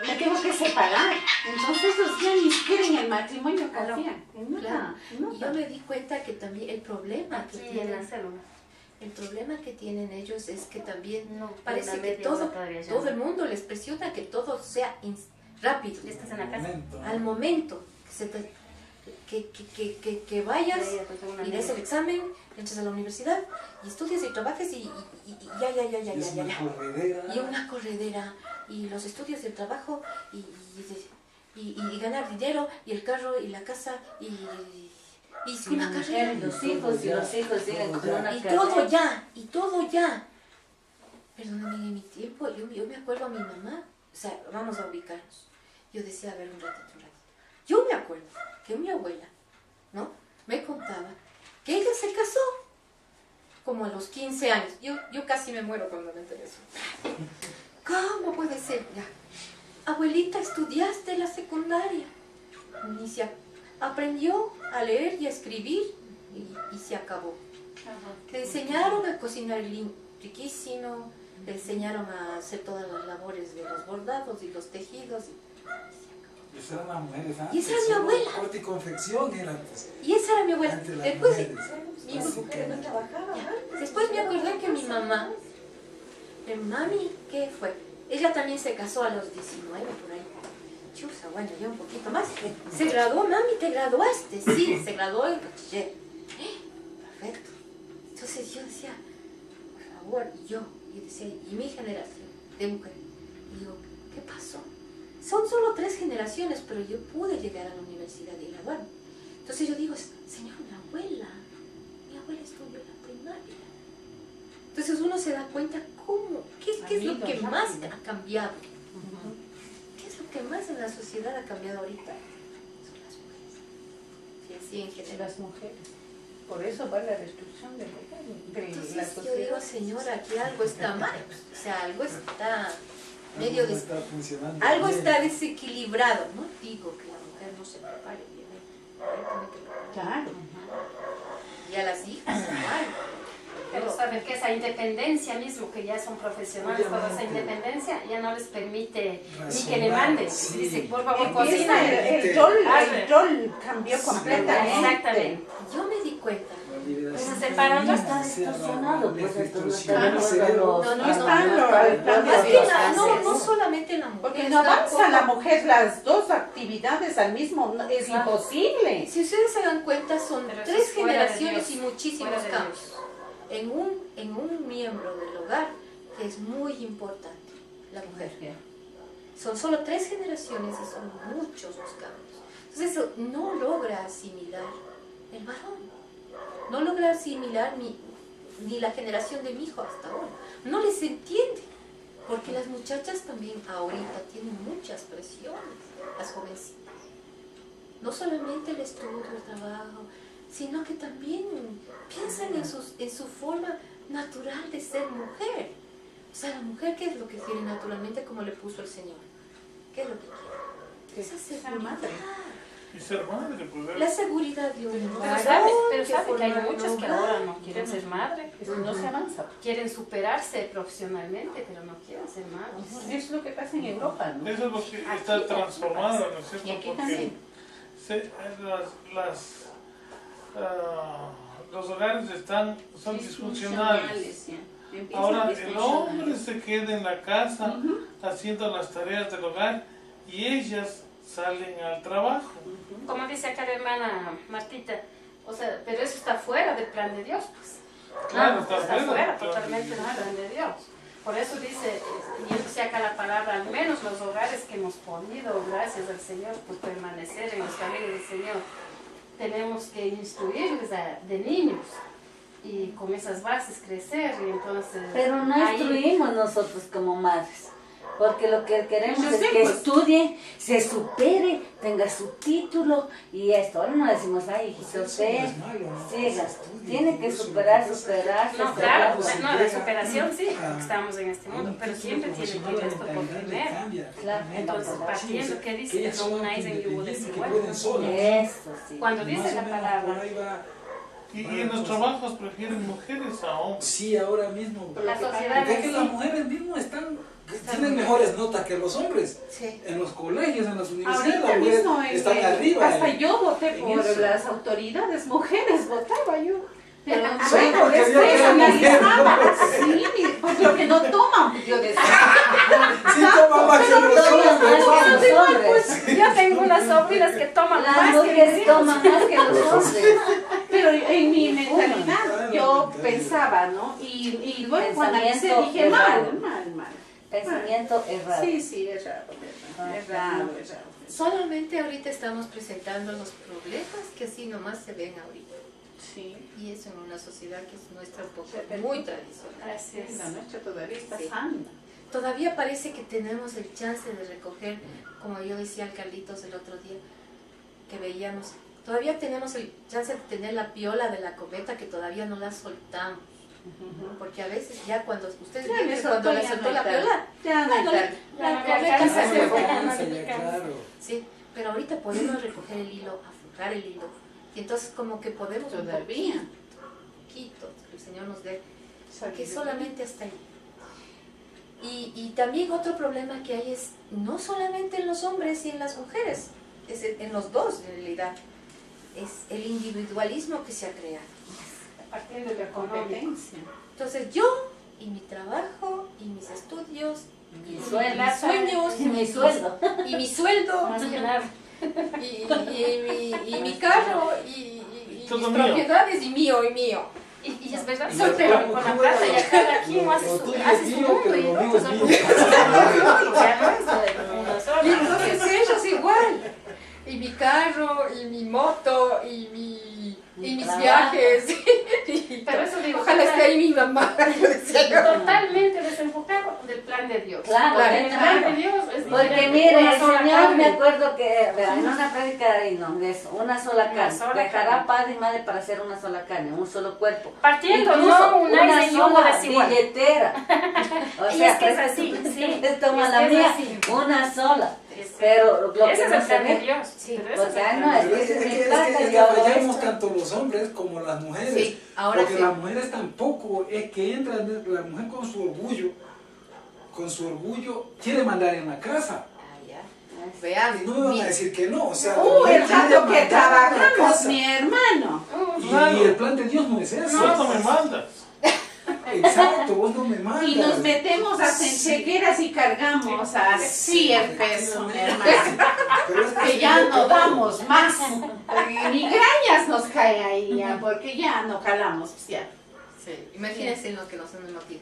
me tengo que separar. Entonces ellos ya ni siquiera en el matrimonio confían. Claro. Y yo me di cuenta que también el problema que Aquí en la célula. El problema que tienen ellos es que también No, parece una que media hora todo todavía ya. el mundo les presiona que todo sea rápido, ¿Ya estás en la casa? al momento, que vayas Ya, pues, una y des media. el examen, entres a la universidad y estudias y trabajes y ya. es una corredera. Y una corredera, y los estudios y el trabajo, y ganar dinero, y el carro, y la casa, y una carrera. Y los hijos siguen con una Y carrera. todo ya. Perdóname, en mi tiempo, yo me acuerdo a mi mamá, o sea, vamos a ubicarnos. Yo decía, a ver, un ratito. Yo me acuerdo que mi abuela, ¿no? Me contaba que ella se casó como a los 15 años. Yo casi me muero cuando me enteré eso. ¿Cómo puede ser? Ya. Abuelita, estudiaste la secundaria. Ni se aprendió a leer y a escribir y se acabó. Le enseñaron a cocinar riquísimo, le enseñaron a hacer todas las labores de los bordados y los tejidos. Esas eran las mujeres antes. Y esa era mi solo abuela. Corte y confección era pues. Y esa era mi abuela. Antes las Después, mujeres. Las mujeres no trabajaban. después me acordé que mi mamá, mami, ¿qué fue? Ella también se casó a los 19 por ahí. Chusa, bueno, yo un poquito más. Se graduó, mami, ¿te graduaste? Sí, se graduó en bachiller. Perfecto. Entonces yo decía, por favor, y decía, y mi generación de mujer. Y digo, ¿qué pasó? Son solo 3 generaciones, pero yo pude llegar a la universidad y graduarme. Entonces yo digo, Señor, mi abuela estudió la Entonces uno se da cuenta qué es lo que más ha cambiado. ¿Qué es lo que más en la sociedad ha cambiado ahorita? Son las mujeres. Y así en general. Las mujeres. Por eso va la destrucción de la Entonces sociedad. yo digo, señora, aquí algo está mal. O sea, algo está medio No está funcionando algo bien. está desequilibrado. No digo que la mujer no se prepare bien. Tiene que preparar. Claro. Y a las hijas igual. Pero saben que esa independencia mismo, que ya son profesionales, toda esa Obviamente. independencia ya no les permite ni Razonar, que le manden. sí. Dice, por favor, Empieza cocina. el rol cambió completamente. Exactamente. Yo me di cuenta. Pues se separan No los- está distorsionado, pues esto no está Claro, de acuerdo a cerebro. los... No, no, a está los- lo- a los- también Más a que los nada, no casos. solamente la mujer. Porque no avanza la mujer las dos actividades al mismo, es Claro. imposible. Si ustedes se dan cuenta, son Pero eso 3 es fuera de generaciones Dios, y muchísimos fuera de cambios. En un miembro del hogar que es muy importante, la mujer. Son solo 3 generaciones y son muchos los cambios. Entonces eso no logra asimilar el varón. No logra asimilar ni la generación de mi hijo hasta ahora. No les entiende. Porque las muchachas también ahorita tienen muchas presiones, las jovencitas. No solamente el estudio, el trabajo, sino que también piensan en su forma natural de ser mujer. O sea, la mujer, ¿qué es lo que quiere naturalmente, como le puso el Señor? ¿Qué es lo que quiere? Esa seguridad. Y ser madre, pues. La seguridad de un Pero varón sabe que hay forma un muchos que hogar. ahora no quieren ser madre. No se avanza. Quieren superarse profesionalmente, pero no quieren ser madres. Es lo que pasa en Europa, ¿no? Eso es lo que Aquí está ya transformado, ¿no es cierto? Y aquí Porque también. los hogares son disfuncionales. Ya. Empiezan Ahora el disfuncionales. hombre se queda en la casa haciendo las tareas del hogar y ellas salen al trabajo. Como dice acá la hermana Martita, o sea, pero eso está fuera del plan de Dios, pues. Claro, está Está fuera fuera. totalmente del plan de Dios. Por eso dice, yéndose acá la palabra, al menos los hogares que hemos podido, gracias al Señor, pues permanecer en los caminos del Señor, tenemos que instruirles de niños y con esas bases crecer y entonces... Pero no ahí- instruimos nosotros como madres, porque lo que queremos Muchos es que hijos. estudie, se supere, tenga su título y esto. Ahora no decimos, ay, hijito, Eso no usted es malo, ¿no? siga, Estudie, tiene que eso superar, lo que pasa. superarse. No, claro, pues, no, si la llega superación sí, a- porque estamos en este mundo, pero siempre tiene que ir esto por primero. Claro, Entonces, partiendo que dice, no unáis en yugo desigual. Eso sí. Cuando dice la palabra, Y en los trabajos prefieren mujeres a hombres. Sí, ahora mismo. la sociedad Porque es que en las sí, mujeres mismas tienen mejores notas que los hombres. Sí. En los colegios, en las universidades, Ahorita las mujeres mismo están arriba. hasta yo voté en por eso. las autoridades mujeres, votaba yo. Pero Sí, bueno, porque después había que era mujer, analizaba, sí, pues lo que no toman, pues yo decía. Sí, toma más que los Toman más hombres. que los hombres. yo tengo unas sobrinas que toman Las más que mis mujeres hijos. toman más que los hombres. Pero en mi mentalidad Claro, yo mentalidad. pensaba, ¿no? Y luego cuando analicé Pensamiento dije, errado. mal. Pensamiento errado. Sí, es raro, es raro. Solamente ahorita estamos presentando los problemas que así nomás se ven ahorita. Sí, Y eso en una sociedad que es nuestra un poco Sí. muy tradicional. Así es. la nuestra todavía está Sí. sana. Todavía parece que tenemos el chance de recoger, como yo decía al Carlitos el otro día, que veíamos, todavía tenemos el chance de tener la piola de la cometa que todavía no la soltamos. Porque a veces ya cuando ustedes Ya ven le que soltó, cuando le ya soltó no la hay tal. piola, Ya no hay bueno, tal. Ya la no me cometa alcanza, se ya fue. no me Ya, claro. Sí, pero ahorita podemos recoger el hilo, aflojar el hilo. Y entonces como que podemos un Todavía. poquito, que el Señor nos dé, que solamente hasta ahí. Y también otro problema que hay es no solamente en los hombres y en las mujeres, es en los dos en realidad, es el individualismo que se ha creado. Partiendo de la Competencia. Entonces yo y mi trabajo y mis estudios Mi y sueldo. mis sueños Y mi sueldo. y mi sueldo más que nada. y mi carro y mis Todo mío. propiedades y mío. Y es verdad, Y soltero yo, con la ¿cómo plata, era? ya cada quien hace O su, tuyo hace es su mío, mundo pero y lo mío otros es son mío. ya no es de uno Y solo. entonces ellos igual. Y mi carro, y mi moto, y mis Mi trabajo. viajes. pero eso digo, Ojalá esté ahí mi mamá. totalmente desenfocado del plan de Dios. Claro, Porque el plan de Dios es porque diferente, mire, una el sola Señor carne. me acuerdo que verá, en una prédica de no, de eso, una sola carne, sola dejará carne. padre y madre para hacer una sola carne, un solo cuerpo. Partiendo, Incluso no una y yugo sola desigual. billetera. O Y sea, es que es así, sí. toma Es la que es mía, así. una sola. Es- Pero lo que Ese es no el se plan de ve, Dios. Sí, pero ese porque es el ay, plan no, de es Dios. que ese es mi Es plata, que yo hago fallamos esto. tanto los hombres como las mujeres. Sí, ahora porque sí. las mujeres tampoco, es que entra la mujer con su orgullo, quiere mandar en la casa. Ah, ya. Vean, Y no me van a mira, decir que no. O sea, la mujer El quiere rato que mandar en la trabajamos, casa. mi hermano. Y el plan de Dios no es eso. No, no me mandas. Exacto, vos no me mandas. Y nos metemos a chequeras y cargamos así el peso, mi hermano. Pero es Que ya no damos más. Migrañas nos caen ahí ya, porque ya no jalamos ya. sí, imagínense lo que nos han metido.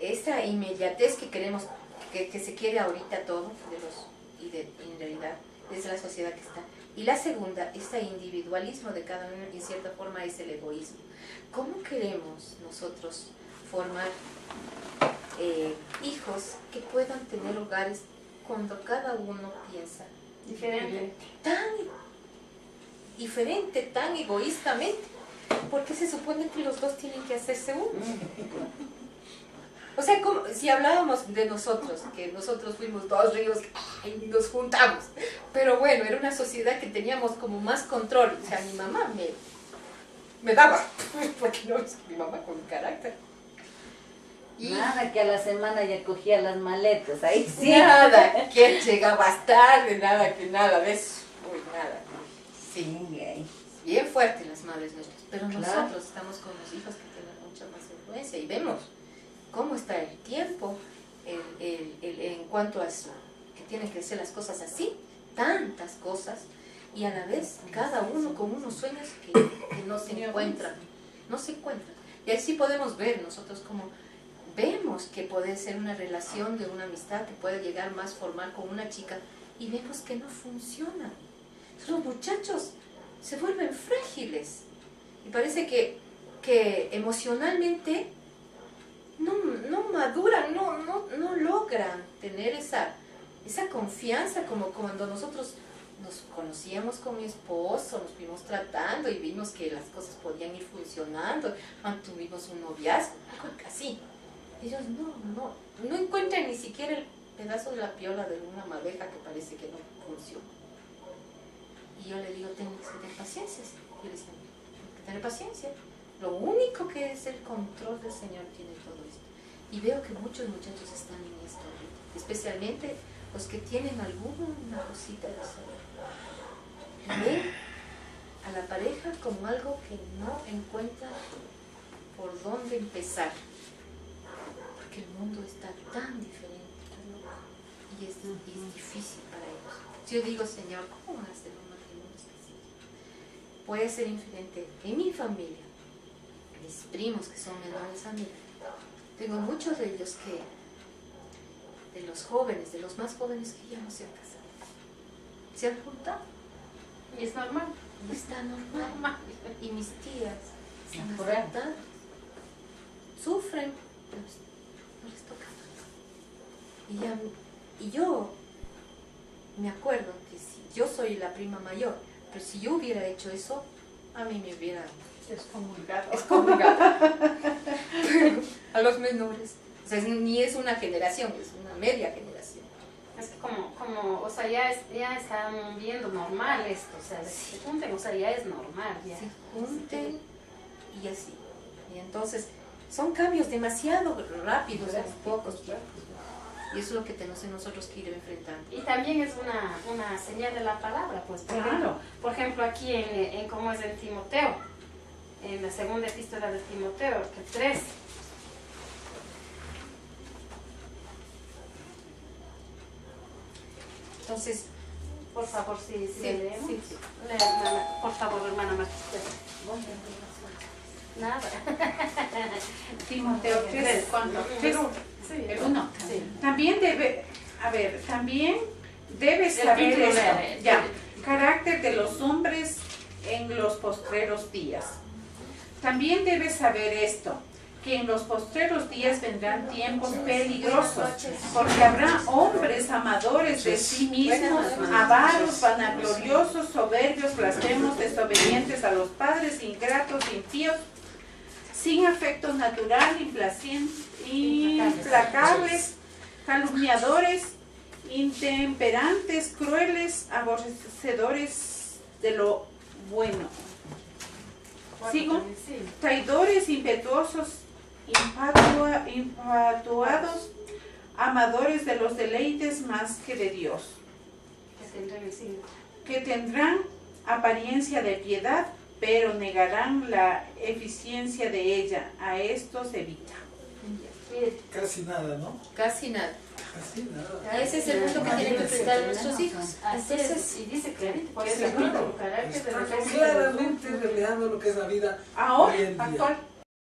Esta inmediatez que queremos, que se quiere ahorita todo, en realidad es la sociedad que está. Y la segunda, este individualismo de cada uno, en cierta forma, es el egoísmo. ¿Cómo queremos nosotros formar hijos que puedan tener hogares cuando cada uno piensa Diferente. tan diferente, tan egoístamente? Porque se supone que los dos tienen que hacerse uno. O sea, como si hablábamos de nosotros, que nosotros fuimos dos ríos y nos juntamos. Pero bueno, era una sociedad que teníamos como más control. O sea, mi mamá me daba, porque no es mi mamá con carácter. Y Nada, que a la semana ya cogía las maletas, ahí sí. nada, que llegabas tarde, nada de eso. Uy, nada. Sí, ahí. Bien fuertes las madres nuestras, pero Claro. nosotros estamos con los hijos que tienen mucha más influencia y vemos cómo está el tiempo en cuanto a eso, que tienen que ser las cosas así, tantas cosas, y a la vez cada uno con unos sueños que no se encuentran, y así podemos ver nosotros como vemos que puede ser una relación de una amistad que puede llegar más formal con una chica y vemos que no funciona. Los muchachos se vuelven frágiles y parece que emocionalmente no maduran, no logran tener esa confianza como cuando nosotros nos conocíamos con mi esposo, nos fuimos tratando y vimos que las cosas podían ir funcionando, mantuvimos un noviazgo, algo así. Ellos no encuentran ni siquiera el pedazo de la piola de una madeja que parece que no funciona. Y yo le digo, tengo que tener paciencia. Y le decía, tengo que tener paciencia. Lo único que es el control del Señor tiene todo esto. Y veo que muchos muchachos están en esto ahorita, especialmente los que tienen alguna cosita de saber. Ven a la pareja como algo que no encuentra por dónde empezar. Porque el mundo está tan diferente, tan loco, y es difícil para ellos. Si yo digo, Señor, ¿cómo van a hacer un matrimonio así? Puede ser diferente en mi familia, mis primos que son menores a mí. Tengo muchos de ellos de los jóvenes, de los más jóvenes que ya no se han casado, se han juntado. Y es normal. Y está normal. Y mis tías están Por ahí. aceptadas. Sufren, pero no les toca nada. Y yo me acuerdo que si yo soy la prima mayor, pero si yo hubiera hecho eso, a mí me hubiera Excomulgado. excomulgado. Pero a los menores. O sea, ni es una generación, es una media generación. Es que como o sea, ya están viendo normal esto, o sea, de que se junten, o sea, ya es normal, ya. Se junten y así. Y entonces son cambios demasiado rápidos en pocos tiempos. Y eso es lo que tenemos nosotros que ir enfrentando. Y también es una señal de la palabra, pues, por ejemplo aquí en cómo es en Timoteo, en la segunda epístola de Timoteo, que 3. Entonces, Por favor, si leemos. sí. Lee, hermana, por favor, hermana Marta. Nada. Timoteo 3, ¿cuánto? Sí. El 1. Sí. También debe saber título, esto, lea, ya, carácter de los hombres en los postreros días. También debes saber esto, que en los postreros días vendrán tiempos peligrosos, porque habrá hombres amadores de sí mismos, avaros, vanagloriosos, soberbios, blasfemos, desobedientes a los padres, ingratos, impíos, sin afecto natural, implacables, calumniadores, intemperantes, crueles, aborrecedores de lo bueno. Sigo, traidores, impetuosos, infatuados, amadores de los deleites más que de Dios, que tendrán apariencia de piedad, pero negarán la eficiencia de ella. A estos evita. Casi nada, ¿no? Casi nada. Casi nada. Ese es el punto que tienen que enfrentar nuestros hijos. Así es, y dice clarito, por eso Claro, carácter de está defensa claramente revelando lo que es la vida Ahora, hoy en día. actual.